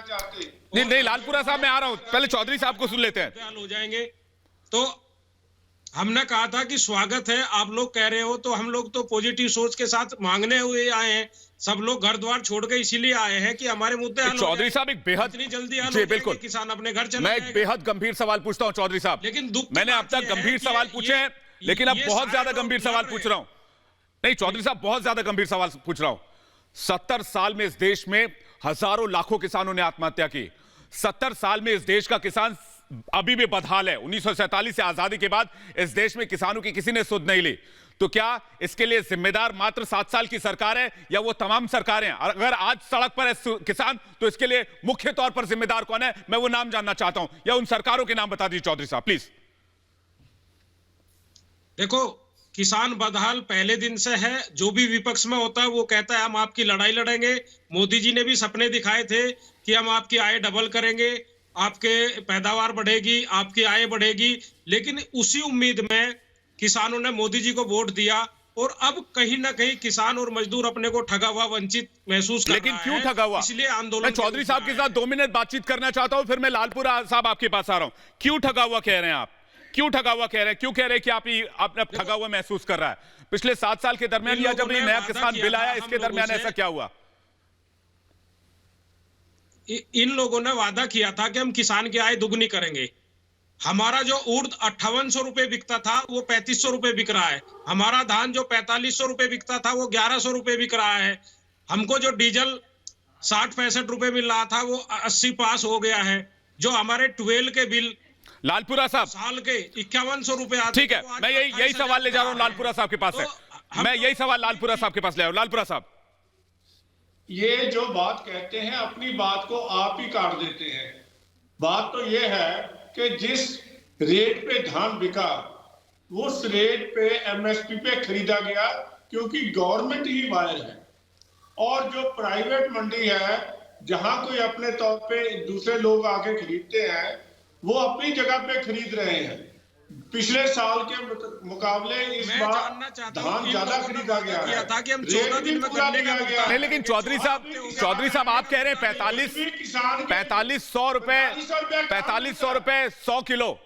नहीं लालपुरा साहब, मैं आ रहा हूं, पहले चौधरी साहब को सुन लेते हैं। हो जाएंगे तो हमने कहा था कि स्वागत है, आप लोग कह रहे हो तो हम लोग तो पॉजिटिव सोच के साथ मांगने हुए आए हैं, सब लोग घर द्वार छोड़ के इसीलिए आए हैं कि हमारे मुद्दे हल हो जाए। चौधरी साहब, एक बेहद इतनी जल्दी हल जी बिल्कुल, किसान अपने घर चले मैं एक बेहद गंभीर सवाल पूछता हूं चौधरी साहब, लेकिन मैंने अब तक गंभीर सवाल पूछे हैं, लेकिन अब बहुत ज्यादा गंभीर सवाल पूछ रहा हूं। नहीं चौधरी साहब, बहुत ज्यादा गंभीर सवाल पूछ रहा हूं। 70 साल में इस देश में हजारों लाखों किसानों ने आत्महत्या की। 70 साल में इस देश का किसान अभी भी बदहाल है। 1947 से आजादी के बाद इस देश में किसानों की किसी ने सुध नहीं ली। तो क्या इसके लिए जिम्मेदार मात्र 7 साल की सरकार है या वो तमाम सरकारें? अगर आज सड़क पर है किसान तो इसके लिए मुख्य तौर पर जिम्मेदार कौन है? मैं वो नाम जानना चाहता हूं, या उन सरकारों के नाम बता दीजिए चौधरी साहब प्लीज। देखो, किसान बदहाल पहले दिन से है। जो भी विपक्ष में होता है वो कहता है हम आपकी लड़ाई लड़ेंगे। मोदी जी ने भी सपने दिखाए थे कि हम आपकी आय डबल करेंगे, आपके पैदावार बढ़ेगी, आपकी आय बढ़ेगी, लेकिन उसी उम्मीद में किसानों ने मोदी जी को वोट दिया और अब कहीं ना कहीं किसान और मजदूर अपने को ठगा हुआ, वंचित महसूस कर लेकिन रहा क्यों है। ठगा हुआ? इसलिए आंदोलन मैं चौधरी साहब के साथ 2 मिनट बातचीत करना चाहता हूं, फिर मैं लालपुरा साहब आपके पास आ रहा हूं। क्यों ठगा हुआ कह रहे हैं आप? क्यों ठगा हुआ कह रहे हैं? क्यों कह रहे हैं कि आप ठगा हुआ महसूस कर रहा है? पिछले 7 साल के दरमियान या जब ये नया किसान बिल आया, इसके दरमियान ऐसा क्या हुआ? इन लोगों ने वादा किया था कि हम किसान की आय दुगनी करेंगे। हमारा जो उर्द 5800 रुपए बिकता था वो 3500 रुपए बिक रहा है। हमारा धान जो 4500 रुपए बिकता था वो 1100 रुपए बिक रहा है। हमको जो डीजल 60-65 रुपए मिल रहा था वो 80 पास हो गया है। जो हमारे 12 के बिल लालपुरा साहब साल के 5100 रुपए आते, ठीक है, मैं यही सवाल ले जा रहा हूं लालपुरा साहब के पास से। मैं यही सवाल लालपुरा साहब के पास ले आऊं। लालपुरा साहब, ये जो बात कहते हैं अपनी बात को आप ही काट देते हैं। बात तो ये है कि जिस रेट पे धान बिका उस रेट पे एमएसपी पे खरीदा गया, क्योंकि गवर्नमेंट ही बायर है। और जो प्राइवेट मंडी है जहां कोई अपने तौर पे दूसरे लोग आके खरीदते हैं, वो अपनी जगह पे खरीद रहे हैं। पिछले साल के मुकाबले इस बार धान ज्यादा खरीदा गया था कि हम 14 दिन में करने का नहीं, लेकिन चौधरी साहब आप कह रहे हैं 4500 रुपए 100 किलो,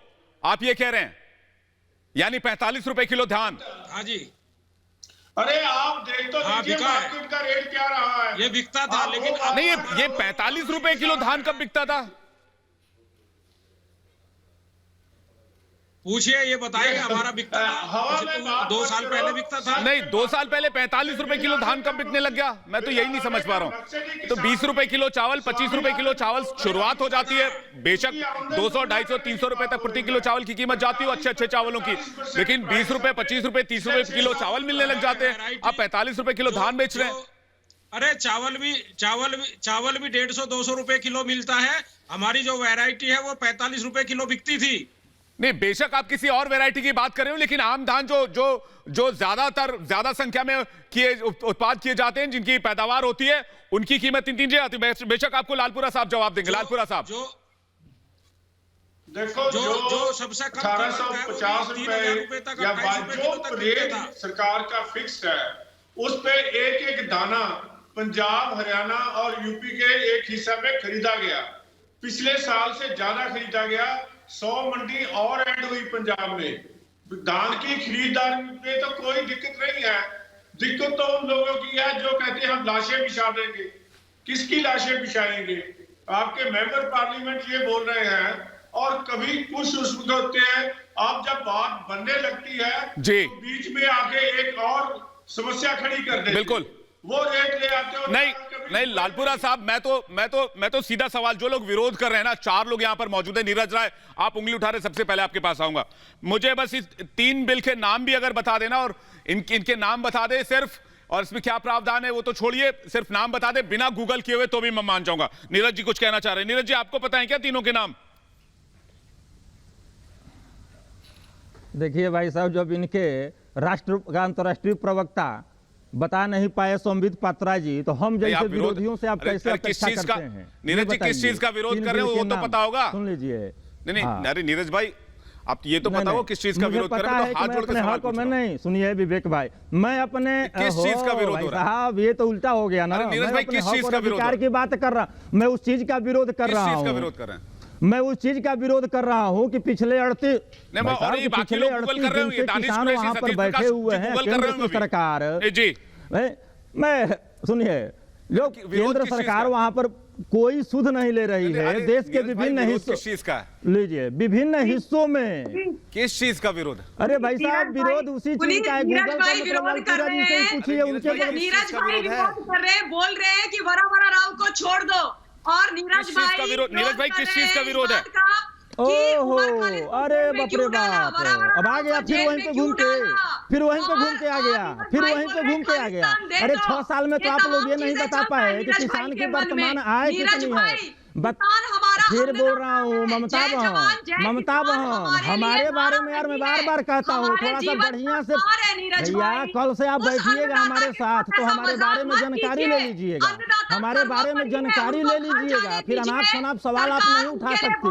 आप ये कह रहे हैं, यानी 45 रुपए किलो धान। हाँ जी। अरे आप देख तो लीजिए मार्केट का रेट क्या रहा है। ये बिकता था, लेकिन नहीं, ये 45 रुपए किलो धान कब बिकता था? पूछिए, ये बताइए। हमारा बिकता था 2 साल पहले बिकता था। नहीं, 2 साल पहले 45 रुपए किलो धान कब बिकने लग गया? मैं तो यही नहीं समझ पा रहा हूं। तो 20 रुपए किलो चावल, 25 रुपए किलो चावल शुरुआत हो जाती है। बेशक 200, 250, 300 रुपए तक प्रति किलो चावल की कीमत जाती हो अच्छे चावलों की, लेकिन 20 रुपए, 25 रुपए, 30 रुपए किलो चावल मिलने लग जाते हैं। आप 45 रुपए किलो धान बेच रहे हैं। अरे चावल भी 150-200 रुपए किलो मिलता है। हमारी जो वैरायटी है वो 45 रुपए किलो बिकती थी। नहीं, बेशक आप किसी और वैरायटी की बात कर रहे हो, लेकिन आम धान जो ज्यादा संख्या में उत्पाद किए जाते हैं, जिनकी पैदावार होती है, उनकी कीमत इतनी जाती है। बेशक आपको लालपुरा साहब जवाब देंगे। लालपुरा साहब, देखो जो सबसे 1850 रुपए तक या जो रेट सरकार का फिक्स है, उस पे एक दाना पंजाब, हरियाणा और यूपी के एक हिस्से में खरीदा गया। पिछले साल से ज्यादा खरीदा गया। 100 मंडी और ऐड हुई पंजाब में। धान की खरीदारी में तो कोई दिक्कत नहीं है। दिक्कत तो उन लोगों की है जो कहते हैं हम लाशें बिछा देंगे। किसकी लाशें बिछाएंगे? आपके मेंबर पार्लियामेंट ये बोल रहे हैं और कभी कुछ उसमें होते हैं। आप जब बात बनने लगती है जी, तो बीच में आके एक और समस्या खड़ी कर देते। बिल्कुल वो रेट ले आते हो। नहीं लालपुरा साहब, मैं तो सीधा सवाल, जो लोग विरोध कर रहे हैं ना, 4 लोग यहां पर मौजूद है। नीरज राय, आप उंगली उठा रहे, सबसे पहले आपके पास आऊंगा। मुझे बस इस 3 बिल के नाम भी अगर बता देना, और इनके नाम बता दे सिर्फ, और इसमें क्या प्रावधान है वो तो छोड़िए, सिर्फ नाम बता दे बिना गूगल किए हुए, तो भी मैं मान जाऊंगा। नीरज जी कुछ कहना चाह रहे हैं। नीरज जी, आपको पता है क्या तीनों के नाम? देखिए भाई साहब, जब इनके राष्ट्र का अंतर्राष्ट्रीय प्रवक्ता बता नहीं पाए संबित पात्रा जी, तो हम जैसे विरोधियों से आप कैसे अपेक्षा करते हैं? नीरज जी, किस चीज का विरोध कर रहे हो वो तो पता होगा। सुन लीजिए। नहीं, अरे नीरज भाई, आप ये तो पता हो किस चीज का विरोध कर रहे हो? तो हाथ जोड़ के सवाल पूछ रहा हूं। नहीं, सुनिए विवेक भाई, मैं अपने किस चीज का विरोध हो रहा है? साहब, ये तो उल्टा हो गया ना। नीरज भाई, किस चीज का विरोध की बात कर रहा, मैं उस चीज का विरोध कर रहा हूँ। किस चीज का विरोध कर रहे हैं? मैं उस चीज का विरोध कर रहा हूं कि पिछले 38 दिन से किसान वहां पर बैठे हुए हैं। केंद्र की सरकार जी, मैं सुनिए, जो केंद्र सरकार वहां पर कोई सुध नहीं ले रही है। देश के विभिन्न हिस्सों, किस चीज का लीजिए, विभिन्न हिस्सों में किस चीज का विरोध? अरे भाई साहब, विरोध उसी चीज का है। नीरज भाई विरोध कर रहे हैं, पूछिए उनके। नीरज भाई विरोध कर रहे हैं, बोल रहे हैं कि वरा राव को छोड़ दो। और नीरज भाई किस चीज का विरोध है? ओहो, अरे बाप रे बाप, अब आ गया फिर वहीं पे घूम के, फिर वहीं पे घूम के आ गया, फिर वहीं पे घूम के आ गया। अरे 6 साल में तो आप लोग ये नहीं बता पाए कि किसान की वर्तमान आय कितनी है। फिर बोल रहा हूँ ममता बहन, हमारे बारे में यार मैं बार बार कहता हूँ थोड़ा सा बढ़िया से भैया, कल से आप बैठिएगा हमारे साथ तो हमारे बारे में जानकारी ले लीजिएगा, हमारे बारे में जानकारी ले लीजिएगा, फिर अनाप शनाप सवाल आप नहीं उठा सकते।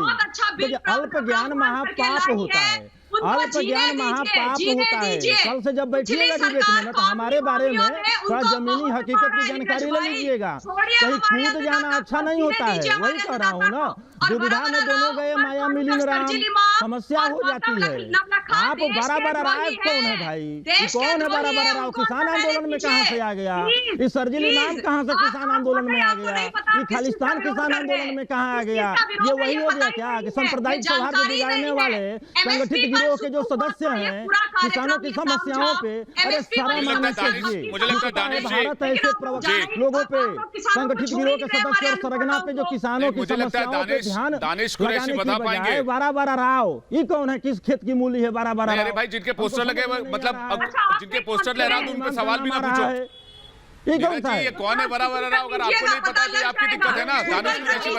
देखिए अल्प ज्ञान महापाप होता है, अल्प ज्ञान महापाप होता है। कल से जब बैठिएगा डिबेट में तो हमारे बारे में थोड़ा जमीनी हकीकत की जानकारी ले लीजिएगा। कहीं कूद जाना अच्छा नहीं होता है, वही कह रहा हूँ ना, दुविधा में दोनों गए माया मिलिन राम, समस्या हो जाती है। आप बड़ा बड़ा राय कौन है भाई, कौन है बड़ा बड़ा राव? किसान आंदोलन में कहाँ से आ गया ये सरजिल इमाम, कहाँ से किसान आंदोलन में आ गया ये खालिस्तान किसान आंदोलन में कहाँ आ गया? ये वही हो गया क्या कि सांप्रदायिक सौहार्द बिगाड़ने वाले संगठित गिरोह के जो सदस्य हैं किसानों की समस्याओं पे, अरे सारा मानना चाहिए। भारत ऐसे प्रवक्ता लोगों पे, संगठित गिरोह के सदस्य और सरगना पे जो किसानों की समस्याओं पे ध्यान लगाने की बजाय बारा बारा राव, ये कौन है, किस खेत की मूली है बारा बारा? अरे भाई जिनके पोस्टर लगे मतलब जिनके पोस्टर लहरा दो उन पे सवाल भी ना पूछो। ये कौन सा है? ये कौन है बड़ा बड़ा राव? अगर आपको नहीं पता तो ये आपकी दिक्कत है ना। दानिश कुरैशी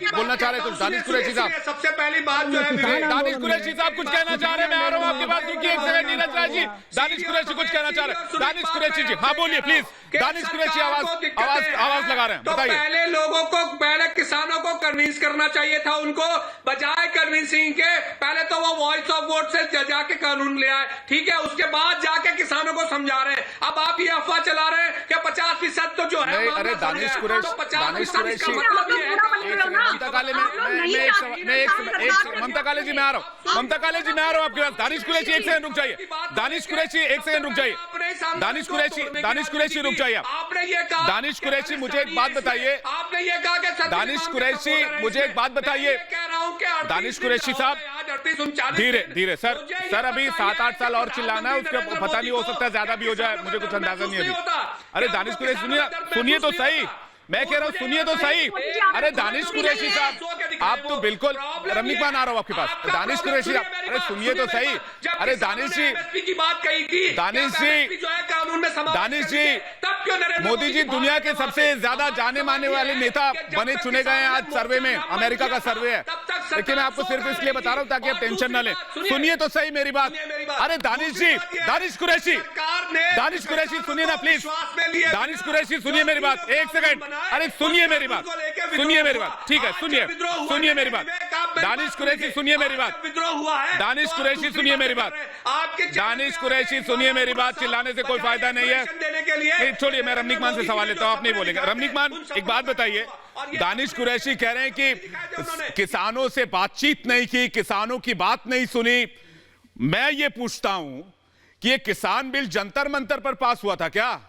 बोलना चाह रहे तो दानिश कुरैशी साहब, सबसे पहली बात जो है दानिश कुरैशी साहब कुछ कहना चाह रहे हैं, मैं आ रहा हूँ आपके पास, रुकिए एक सेकंड। नीरज राय जी, दानिश कुरैशी कुछ कहना चाह रहे हैं। दानिश कुरैशी जी हाँ बोलिए प्लीज। दानिश कुरैशी आवाज लगा रहे हैं, बताइए। पहले लोगों को, पहले किसानों को कन्विंस करना चाहिए था उनको, बजाय कन्विंसिंग के पहले तो वो वॉइस ऑफ वोट से जाके कानून ले आए, ठीक है, उसके बाद जाके किसानों को समझा रहे हैं। अब आप ये अफवाह चला रहे हैं कि 50% तो जो है, अरे दानिश कुरैशी ममता काले ममता काले जी मैं आ रहा हूँ, ममता काले जी मैं आ रहा हूँ आपके पास। दानिश कुरैशी एक सेकंड रुक जाइए, दानिश कुरैशी एक सेकंड रुक जाइए, दानिश कुरैशी रुक जाइए। आपने ये कहा, दानिश कुरैशी मुझे एक बात बताइए, आपने ये कहा कि दानिश कुरैशी मुझे एक बात बताइए, दानिश कुरैशी साहब धीरे धीरे सर अभी 7-8 साल और चिल्लाना है, उसके पता नहीं हो सकता ज्यादा भी हो जाए, मुझे कुछ अंदाजा नहीं अभी। अरे दानिश कुरैशी सुनिए तो सही, मैं कह रहा हूँ सुनिए तो सही। अरे दानिश कुरैशी साहब आप तो बिल्कुल, रमनीक मान आ रहा हूँ आपके पास। दानिश कुरैशी साहब अरे सुनिए तो सही। अरे दानिश जी की बात कही थी, दानिश जी मोदी जी दुनिया के सबसे ज्यादा जाने माने वाले नेता बने चुने गए हैं आज सर्वे में, अमेरिका का सर्वे है, लेकिन मैं आपको सिर्फ इसलिए बता रहा हूँ ताकि आप टेंशन न लें। सुनिए तो सही मेरी बात। अरे दानिश जी, दानिश कुरैशी सुनिए ना प्लीज, दानिश कुरैशी सुनिए मेरी बात एक सेकंड। अरे सुनिए मेरी बात, ठीक है सुनिए मेरी बात। दानिश कुरैशी सुनिए मेरी बात, दानिश कुरैशी सुनिए मेरी बात, दानिश कुरैशी सुनिए मेरी बात। चिल्लाने से कोई फायदा नहीं है, छोड़िए मैं रमनीक मान से सवाल लेता हूँ, आप नहीं बोलेंगे। रमनीक मान एक बात बताइए, दानिश कुरैशी कह रहे हैं कि किसानों से बातचीत नहीं की, किसानों की बात नहीं सुनी। मैं ये पूछता हूं कि ये किसान बिल जंतर मंतर पर पास हुआ था क्या,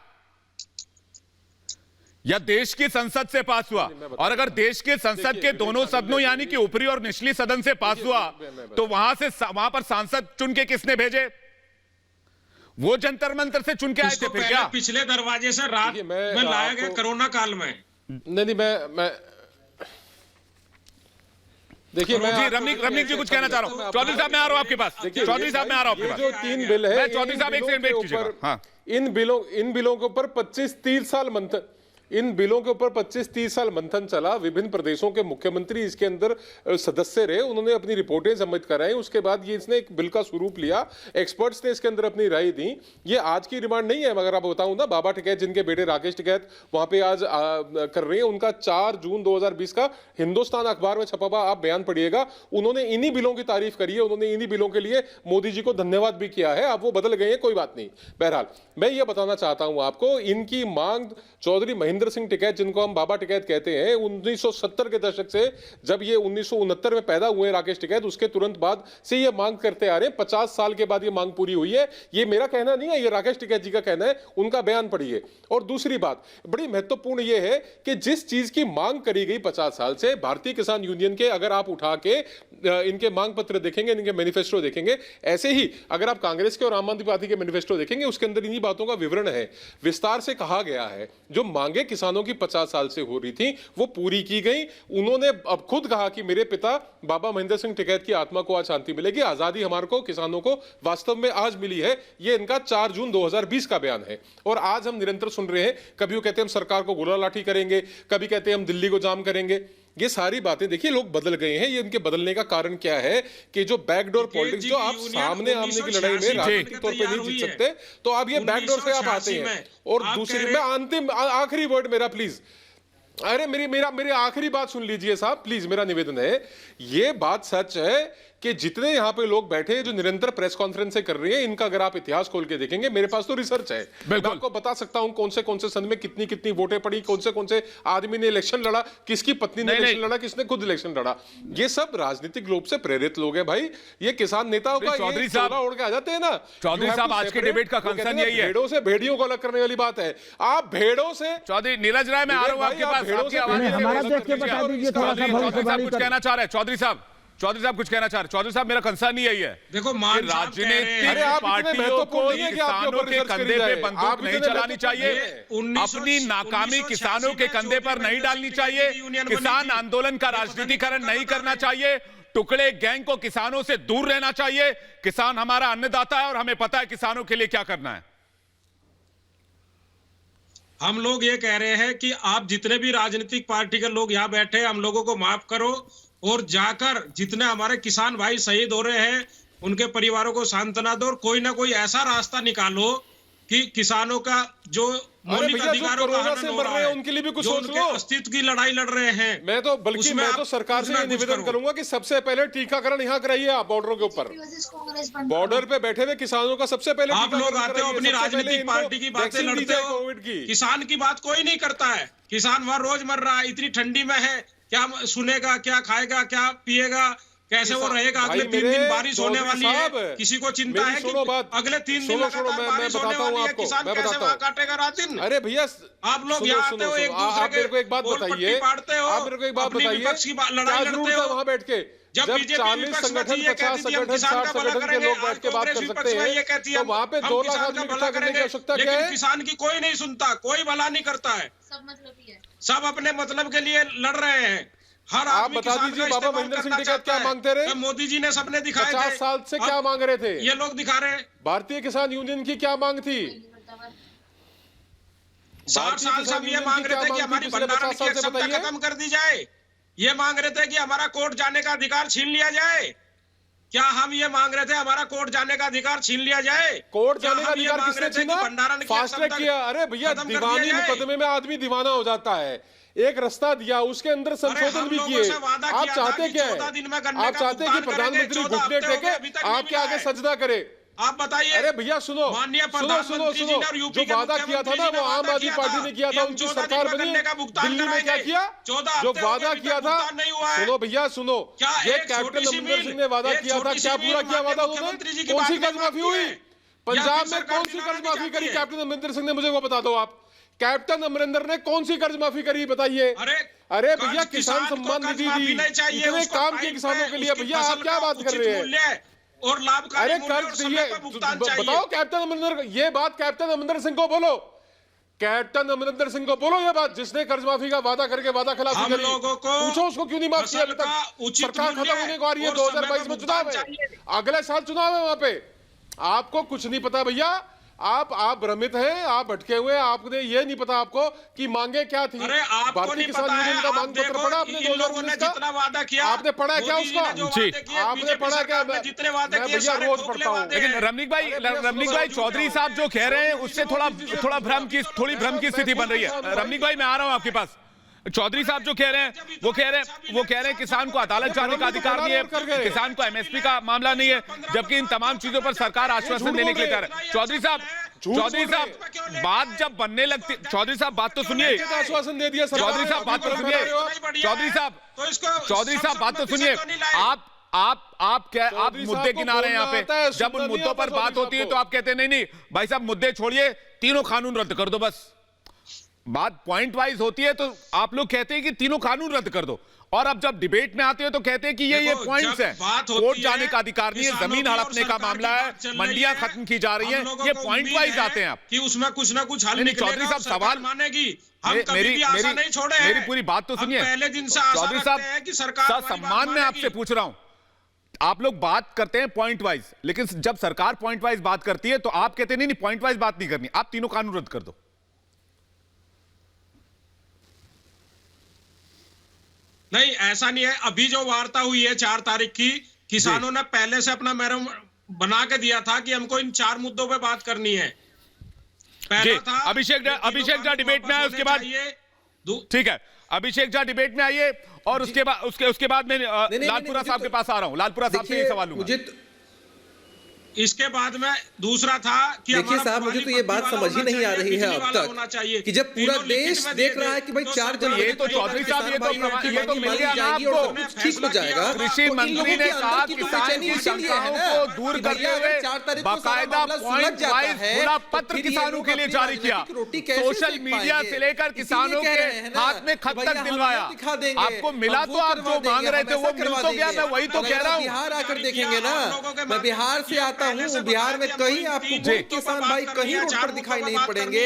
या देश की संसद से पास हुआ? और अगर देश के संसद के दोनों सदनों यानी कि ऊपरी और निचली सदन से पास हुआ तो वहां पर सांसद चुन के किसने भेजे? वो जंतर मंतर से चुन के आए थे फिर क्या? पिछले दरवाजे से रात में लाया गया कोरोना काल में। नहीं मैं देखिए मैं रमनीक जी कुछ कहना चाह रहा हूँ। चौधरी साहब मैं आ रहा हूँ आपके पास, चौधरी साहब मैं आ रहा हूँ आपके पास। जो 3 बिल है, चौधरी साहब एक सेकंड वेट कीजिएगा। हाँ इन बिलों के ऊपर 25-30 साल मंथन, इन बिलों के ऊपर 25-30 साल मंथन चला। विभिन्न प्रदेशों के मुख्यमंत्री इसके अंदर सदस्य रहे, उन्होंने अपनी रिपोर्टें सबमिट कराई, उसके बाद ये इसने एक बिल का स्वरूप लिया, एक्सपर्ट्स ने इसके अंदर अपनी राय दी। ये आज की डिमांड नहीं है, मगर आप बताऊं ना, बाबा टिकैत जिनके बेटे राकेश टिकैत वहां पे आज कर रहे हैं, उनका 4 जून 2020 का हिंदुस्तान अखबार में छपा हुआ आप बयान पढ़िएगा। उन्होंने इन्हीं बिलों की तारीफ करी है, उन्होंने इन्हीं बिलों के लिए मोदी जी को धन्यवाद भी किया है। अब वो बदल गए हैं, कोई बात नहीं। बहरहाल मैं ये बताना चाहता हूं आपको, इनकी मांग चौधरी महेंद्र सिंह टिकैत, जिनको हम बाबा टिकैत कहते हैं, 1970 के दशक से, जब ये 1969 में पैदा हुए राकेश टिकैत, उसके तुरंत बाद से ये मांग करते आ रहे हैं। 50 साल के बाद ये मांग पूरी हुई है। ये मेरा कहना नहीं है, ये राकेश टिकैत जी का कहना है, उनका बयान पढ़िए। और दूसरी बात बड़ी महत्वपूर्ण ये है कि जिस चीज की मांग करी गई 50 साल से, भारतीय किसान यूनियन के अगर आप उठा के इनके मांग पत्र देखेंगे, इनके मैनिफेस्टो देखेंगे, ऐसे ही अगर आप कांग्रेस के और आम आदमी पार्टी के मैनिफेस्टो देखेंगे, उसके अंदर इन्हीं बातों का विवरण है, विस्तार से कहा गया है। जो मांगे किसानों की 50 साल से हो रही थी वो पूरी की गई। उन्होंने अब खुद कहा कि मेरे पिता बाबा महेंद्र सिंह टिकैत की आत्मा को आज शांति मिलेगी, आजादी हमारे को किसानों को वास्तव में आज मिली है। ये इनका 4 जून 2020 का बयान है। और आज हम निरंतर सुन रहे हैं, कभी वो कहते हैं हम सरकार को गोला लाठी करेंगे, कभी कहते हैं हम दिल्ली को जाम करेंगे। ये सारी बातें देखिए, लोग बदल गए हैं। ये इनके बदलने का कारण क्या है कि जो बैकडोर पॉलिटिक्स, जो आप सामने आमने की लड़ाई में राजनीतिक तौर पे नहीं जीत सकते, तो आप ये बैकडोर से आप आते हैं। और दूसरी, मैं अंतिम आखिरी वर्ड मेरा प्लीज, अरे मेरी आखिरी बात सुन लीजिए साहब प्लीज, मेरा निवेदन है। ये बात सच है कि जितने यहाँ पे लोग बैठे हैं जो निरंतर प्रेस कॉन्फ्रेंस कर रहे हैं, इनका अगर आप इतिहास खोल के देखेंगे, मेरे पास तो रिसर्च है, मैं आपको बता सकता हूं कौन से सन में कितनी कितनी वोटें पड़ी, कौन से आदमी ने इलेक्शन लड़ा, किसकी पत्नी ने इलेक्शन लड़ा, किसने खुद इलेक्शन लड़ा। ये सब राजनीतिक रूप से प्रेरित लोग हैं भाई। ये किसान नेताओं का चौधरी साहब उड़ के आ जाते हैं ना। चौधरी साहब, आज के डिबेट का कंसर्न यही है, भेड़ों से भेड़ियों को अलग करने वाली बात है। आप भेड़ों से, चौधरी नीरज राय, मैं आ रहा हूं आपके पास, हमारा देख के बता दीजिए थोड़ा सा भविष्यवाणी कुछ कहना चाह रहे हैं चौधरी साहब कुछ कहना चाह रहे हैं। चौधरी साहब, मेरा कंसर्न ही यही है, देखो राजनीतिक पार्टियों को किसानों के कंधे पे बंदूक नहीं चलानी चाहिए, अपनी नाकामी किसानों के कंधे पर नहीं डालनी चाहिए, किसान आंदोलन का राजनीतिकरण नहीं करना चाहिए, टुकड़े गैंग को किसानों से दूर रहना चाहिए। किसान हमारा अन्नदाता है और हमें पता है किसानों के लिए क्या करना है। हम लोग ये कह रहे हैं कि आप जितने भी राजनीतिक पार्टी के लोग यहाँ बैठे हैं, हम लोगों को माफ करो और जाकर जितने हमारे किसान भाई शहीद हो रहे हैं उनके परिवारों को सांत्वना दो और कोई ना कोई ऐसा रास्ता निकालो कि किसानों का जो मौलिक अधिकारों का हनन हो रहा है, उनके लिए भी कुछ जो सोच उनके लो। अस्तित्व की लड़ाई लड़ रहे हैं, मैं तो सरकार से ये निवेदन करूंगा कि सबसे पहले टीकाकरण यहाँ कराइए आप बॉर्डरों के ऊपर। बॉर्डर पे बैठे हुए किसानों का सबसे पहले आप लोग आते हो अपनी राजनीतिक पार्टी की बातें लड़ते हो, कोविड की। किसान की बात कोई नहीं करता है। किसान वहां रोज मर रहा है, इतनी ठंडी में है, क्या सुनेगा, क्या खाएगा, क्या पिएगा, कैसे वो रहेगा? अगले 3 दिन बारिश होने वाली है, किसी को चिंता है कि अगले 3 दिन लगातार बारिश होने वाली है, किसान कैसे वहां काटेगा रात दिन? अरे भैया, आप लोग यहाँ आते हो, एक दूसरे के एक बात बताइए, पाड़ते हो, आप मेरे को एक बात बताइए, विपक्ष की लड़ाई लड़ते हो वहां बैठ के। जब 40 संगठन, 50 संगठन, 60 संगठन के लोग बैठ के बात कर सकते हैं, तो वहां पे 2 लाख आदमी इकट्ठा करने की आवश्यकता क्या है? किसान की कोई नहीं सुनता, कोई भला नहीं करता है, सब अपने मतलब के लिए लड़ रहे हैं। हर आप बता दीजिए, बाबा महेंद्र सिंह टिकैत क्या मांगते रहे? मोदी जी ने सपने दिखाए 50 साल से क्या मांग रहे थे? ये लोग दिखा रहे हैं। भारतीय किसान यूनियन की क्या मांग थी? 60 साल से हम ये मांग रहे थे कि हमारी भंडारण की क्षमता खत्म कर दी जाए। ये मांग रहे थे कि हमारा कोर्ट जाने का अधिकार छीन लिया जाए। क्या हम ये मांग रहे थे हमारा कोर्ट जाने का अधिकार छीन लिया जाए? कोर्ट जाने का अधिकार किसने छीना? भंडारण फास्ट ट्रैक किया। अरे भैया, दीवानी मुकदमे में आदमी दीवाना हो जाता है। एक रास्ता दिया, उसके अंदर संशोधन भी किए। आप चाहते क्या है? आप चाहते कि प्रधानमंत्री घुटने टेके आपके आगे सजदा करे? आप बताइए। अरे भैया सुनो, जो वादा किया था ना, वो आम आदमी पार्टी ने किया था, उनकी सरकार बनी, दिल्ली में क्या किया? जो वादा किया था, सुनो भैया सुनो, ये कैप्टन अमरिंदर सिंह ने वादा किया था, क्या पूरा किया वादा उन्होंने? कौन सी कर्ज माफी हुई पंजाब में? कौन सी कर्ज माफी करी कैप्टन अमरिंदर सिंह ने? मुझे वो बता दो आप, कैप्टन अमरिंदर ने कौन सी कर्ज माफी करी बताइए? अरे भैया, किसान सम्मान निधि दी, इतने काम किए किसानों के लिए, भैया आप क्या बात कर रहे हैं? और लाभकारी कर्ज दिए, बताओ कैप्टन अमरिंदर, ये बात कैप्टन अमरिंदर सिंह को बोलो, कैप्टन अमरिंदर सिंह को बोलो ये बात, जिसने कर्ज माफी का वादा करके वादा खिलाफी करी। पूछो उसको क्यों नहीं माफ किया अभी तक? सरकार खत्म होने को आ रही है, 2022 में चुनाव है, अगले साल चुनाव है, वहां पे आपको कुछ नहीं पता भैया। आप भ्रमित हैं, आप भटके हुए, आपने ये नहीं पता आपको कि मांगे क्या थी। भारतीय किसान यूनियन का मांग पत्र पढ़ा आपने? 2019 का जितना वादा किया आपने पढ़ा क्या उसका? आपने पढ़ा क्या? जितने वादे किए भैया रोज पढ़ता हूँ। लेकिन रमनीक भाई, चौधरी साहब जो कह रहे हैं उससे थोड़ा भ्रम की स्थिति बन रही है। रमनीक भाई, मैं आ रहा हूँ आपके पास। चौधरी साहब जो कह रहे हैं वो कह रहे हैं किसान को अदालत जाने का अधिकार नहीं है, किसान को एमएसपी का मामला नहीं है, जबकि इन तमाम चीजों पर सरकार आश्वासन देने के लिए तैयार है। चौधरी साहब बात जब बनने लगती, चौधरी साहब बात तो सुनिए, आश्वासन दे दिया चौधरी साहब बात तो सुनिए, चौधरी साहब बात तो सुनिए। आप मुद्दे गिना रहे हैं यहाँ पे, जब उन मुद्दों पर बात होती है तो आप कहते हैं नहीं भाई साहब मुद्दे छोड़िए, तीनों कानून रद्द कर दो बस। बात पॉइंट वाइज होती है तो आप लोग कहते हैं कि तीनों कानून रद्द कर दो, और अब जब डिबेट में आते हो तो कहते हैं कि ये पॉइंट्स हैं, कोर्ट जाने का अधिकार नहीं है, जमीन हड़पने का मामला है, मंडियां खत्म की जा रही हैं, ये पॉइंट वाइज आते हैं आप कि उसमें कुछ ना कुछ हल निकलेगा। चौधरी साहब सवाल मानेगी, हम कभी भी आशा नहीं छोड़े हैं। मेरी पूरी बात तो सुनिए पहले दिन से आशा चौधरी रखते हैं कि सरकार साहब, सम्मान में आपसे पूछ रहा हूं, आप लोग बात करते हैं पॉइंट वाइज, लेकिन जब सरकार पॉइंट वाइज बात करती है तो आप कहते नहीं पॉइंट वाइज बात नहीं करनी, आप तीनों कानून रद्द कर दो। नहीं, ऐसा नहीं है। अभी जो वार्ता हुई है 4 तारीख की, किसानों ने पहले से अपना मैरम बना के दिया था कि हमको इन 4 मुद्दों पे बात करनी है। पहला था अभिषेक झा डिबेट में आए, उसके बाद ठीक है, अभिषेक झा डिबेट में आइए, और उसके बाद मैं लालपुरा साहब के पास आ रहा हूं। लालपुरा साहब से ये सवाल लूंगा। इसके बाद में दूसरा था कि देखिए साहब, मुझे तो ये बात समझ ही नहीं आ रही है अब तक कि जब पूरा देश देख रहा है कि भाई 4 जनवरी ये तो चौधरी साहब ये तो मिल गया ना आपको, ठीक हो जाएगा। कृषि मंत्री ने कहा किसान की शंकाओं को दूर करते हुए बाकायदा पॉइंट वाइज पूरा पत्र किसानों के लिए जारी किया, सोशल मीडिया से लेकर किसानों के हाथ में खत तक दिलवाया। आपको मिला तो आप जो मांग रहे थे वो मिल तो गया, मैं वही तो कह रहा हूँ। बिहार आकर देखेंगे ना, मैं बिहार से आता हूँ, बिहार में कहीं आपको किसान भाई कहीं रोड पर दिखाई नहीं पड़ेंगे।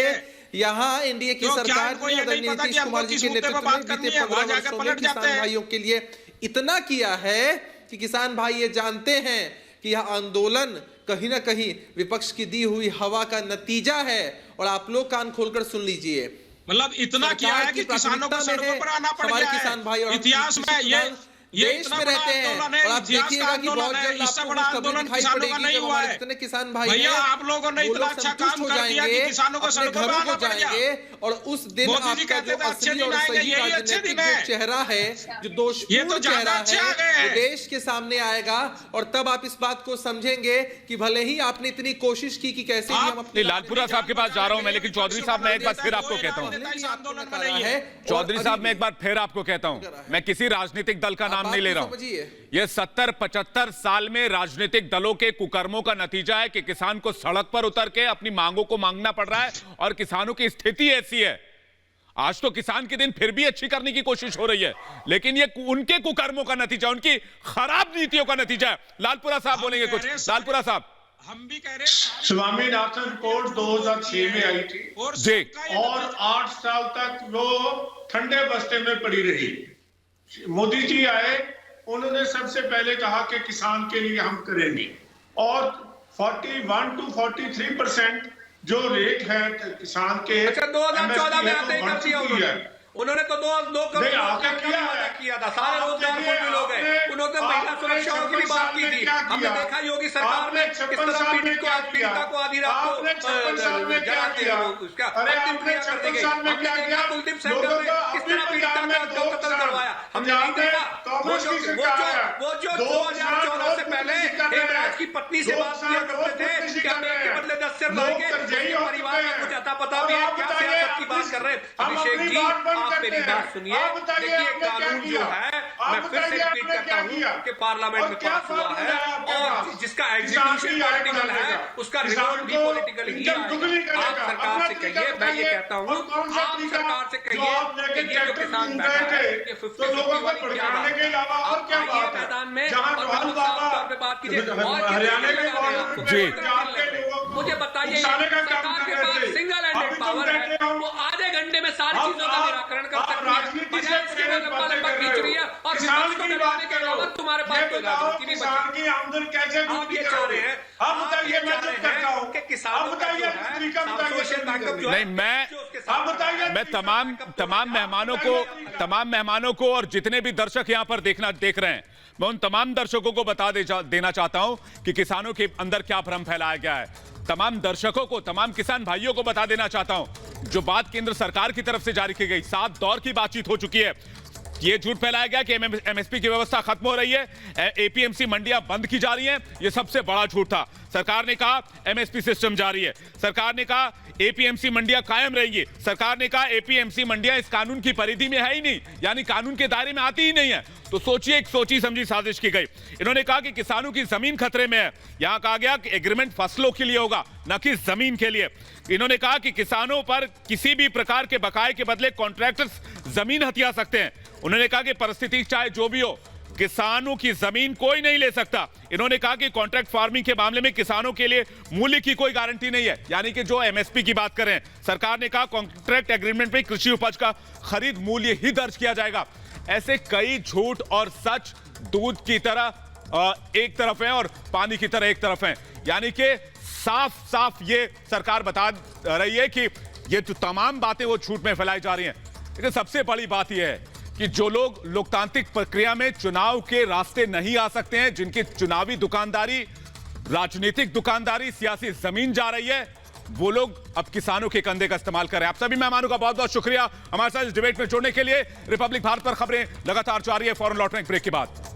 यहाँ एनडीए की सरकार ने नीतीश कुमार जी के नेतृत्व में बीते 15 वर्षों में किसान भाइयों के लिए इतना किया है कि किसान भाई ये जानते हैं कि यह आंदोलन कहीं ना कहीं विपक्ष की दी हुई हवा का नतीजा है। और आप लोग कान खोलकर सुन लीजिए, मतलब इतना किया है कि किसानों को सड़कों पर आना पड़ गया है। किसान भाई और इतिहास में ये देश में रहते हैं, और आप देखिएगा कि बहुत जल्द आपको खबर दिखाई पड़ेगी जब हमारे जितने किसान भाई भैया आप लोगों ने इतना अच्छा काम कर दिया कि किसानों को सड़कों पर आना पड़ गया। और उस दिन आपका जो असली और सही राजनीतिक जो चेहरा है, जो दोषपूर्ण चेहरा है, वो देश के सामने आएगा। और तब आप इस बात को समझेंगे कि भले ही आपने इतनी कोशिश की कि कैसे भी हम अपने लालपुरा साहब के पास जा रहा हूं मैं, लेकिन चौधरी साहब मैं एक बार फिर आपको कहता हूं, चौधरी साहब मैं एक बार फिर आपको कहता हूं, मैं किसी राजनीतिक दल का नाम नहीं ले रहा हूं। ये 70-75 साल में राजनीतिक दलों के कुकर्मों का नतीजा है कि किसान को सड़क पर उतर के अपनी मांगों को मांगना पड़ रहा है, और किसानों की स्थिति ऐसी है। आज तो किसान के दिन फिर भी अच्छी करने की कोशिश हो रही है, लेकिन ये उनके कुकर्मों का नतीजा, उनकी खराब नीतियों का नतीजा है। लालपुरा साहब बोलेंगे कुछ। लालपुरा साहब, हम भी कह रहे हैं स्वामीनाथन रिपोर्ट 2006 में आई थी और 8 साल तक वो ठंडे बस्ते में पड़ी रही। मोदी जी आए, उन्होंने सबसे पहले कहा कि किसान के लिए हम करेंगे, और 41 to 43% जो रेट है किसान के 2014 में आते ही कर दिया उन्होंने तो 2 करोड़ किया था, सारे रोजगार को लोग हैं। उन्होंने महिला सुरक्षाओं की भी बात की थी। हमने देखा योगी सरकार ने किस तरह पीड़िता को आधी रात को जला दिया, उसका अंतिम क्रिया कर दी गई। हमने देखा कुलदीप सेंगर ने किस तरह पीड़िता का कत्ल करवाया। हमने नहीं देखा वो जो 2014 से पहले हेमराज की पत्नी से बात किया करते थे कि हम एक के बदले 10 सिर लाएंगे, परिवार में कुछ अता पता भी है, क्या सियासत की बात कर रहे हैं। अभिषेक जी आप मेरी बात सुनिए, देखिए कानून जो है, मैं फिर से रिपीट करता हूँ कि पार्लियामेंट में पास हुआ है, और जिसका एग्जीक्यूशन पॉलिटिकल है उसका रिजल्ट भी पॉलिटिकल ही आएगा। आप सरकार से कहिए, मैं ये कहता हूँ, आप सरकार से कहिए कि ये जो किसान बैठा है ये 50-50 वाली क्या बात है, आप आइए मैदान में और साफ तौर पे बात कीजिए। मुझे बताइए सरकार के पास सिंगल हैंडेड पावर है, वो आधे घंटे में सारी चीजों का निराकरण कर सकती है, बजाय इसके में लंबा खींच रही है, और विपक्ष को डराने के अलावा तुम्हारे पास कोई राजनीति नहीं बची। आप ये चाह रहे हैं, आप ये चाह रहे हैं कि किसानों का जो है सोशल बैकअप जो है, नहीं, मैं तमाम मेहमानों को और जितने भी दर्शक यहां पर देख रहे हैं, मैं उन तमाम दर्शकों को बता देना चाहता हूं कि किसानों के अंदर क्या भ्रम फैलाया गया है। तमाम दर्शकों को, तमाम किसान भाइयों को बता देना चाहता हूं, जो बात केंद्र सरकार की तरफ से जारी की गई, 7 दौर की बातचीत हो चुकी है। ये झूठ फैलाया गया कि एमएसपी की व्यवस्था खत्म हो रही है, एपीएमसी मंडियां बंद की जा रही हैं, ये सबसे बड़ा झूठ था। सरकार ने कहा एमएसपी सिस्टम जारी है, सरकार ने कहा एपीएमसी मंडियां कायम रहेंगी, सरकार ने कहा एपीएमसी मंडियां इस कानून की परिधि में है ही नहीं, यानी कानून के दायरे में आती ही नहीं है। तो सोचिए, एक सोची समझी साजिश की गई। इन्होंने कहा कि किसानों की जमीन खतरे में है, यहां कहा गया कि एग्रीमेंट फसलों के लिए होगा, न कि जमीन के लिए। इन्होंने कहा कि किसानों पर किसी भी प्रकार के बकाये के बदले कॉन्ट्रैक्टर्स जमीन हथिया सकते हैं। उन्होंने कहा कि परिस्थिति चाहे जो भी हो, किसानों की जमीन कोई नहीं ले सकता। इन्होंने कहा कि कॉन्ट्रैक्ट फार्मिंग के मामले में किसानों के लिए मूल्य की कोई गारंटी नहीं है, यानी कि जो एमएसपी की बात करें, सरकार ने कहा कॉन्ट्रैक्ट एग्रीमेंट में कृषि उपज का खरीद मूल्य ही दर्ज किया जाएगा। ऐसे कई झूठ और सच दूध की तरह एक तरफ है और पानी की तरह एक तरफ है, यानी कि साफ साफ ये सरकार बता रही है कि ये जो तमाम बातें वो झूठ में फैलाई जा रही हैं। लेकिन सबसे बड़ी बात यह है कि जो लोग लोकतांत्रिक प्रक्रिया में चुनाव के रास्ते नहीं आ सकते हैं, जिनकी चुनावी दुकानदारी, राजनीतिक दुकानदारी, सियासी जमीन जा रही है, वो लोग अब किसानों के कंधे का इस्तेमाल कर रहे हैं। आप सभी मेहमानों का बहुत बहुत शुक्रिया हमारे साथ इस डिबेट में जुड़ने के लिए। रिपब्लिक भारत पर खबरें लगातार जारी है, फौरन लौटने एक ब्रेक के बाद।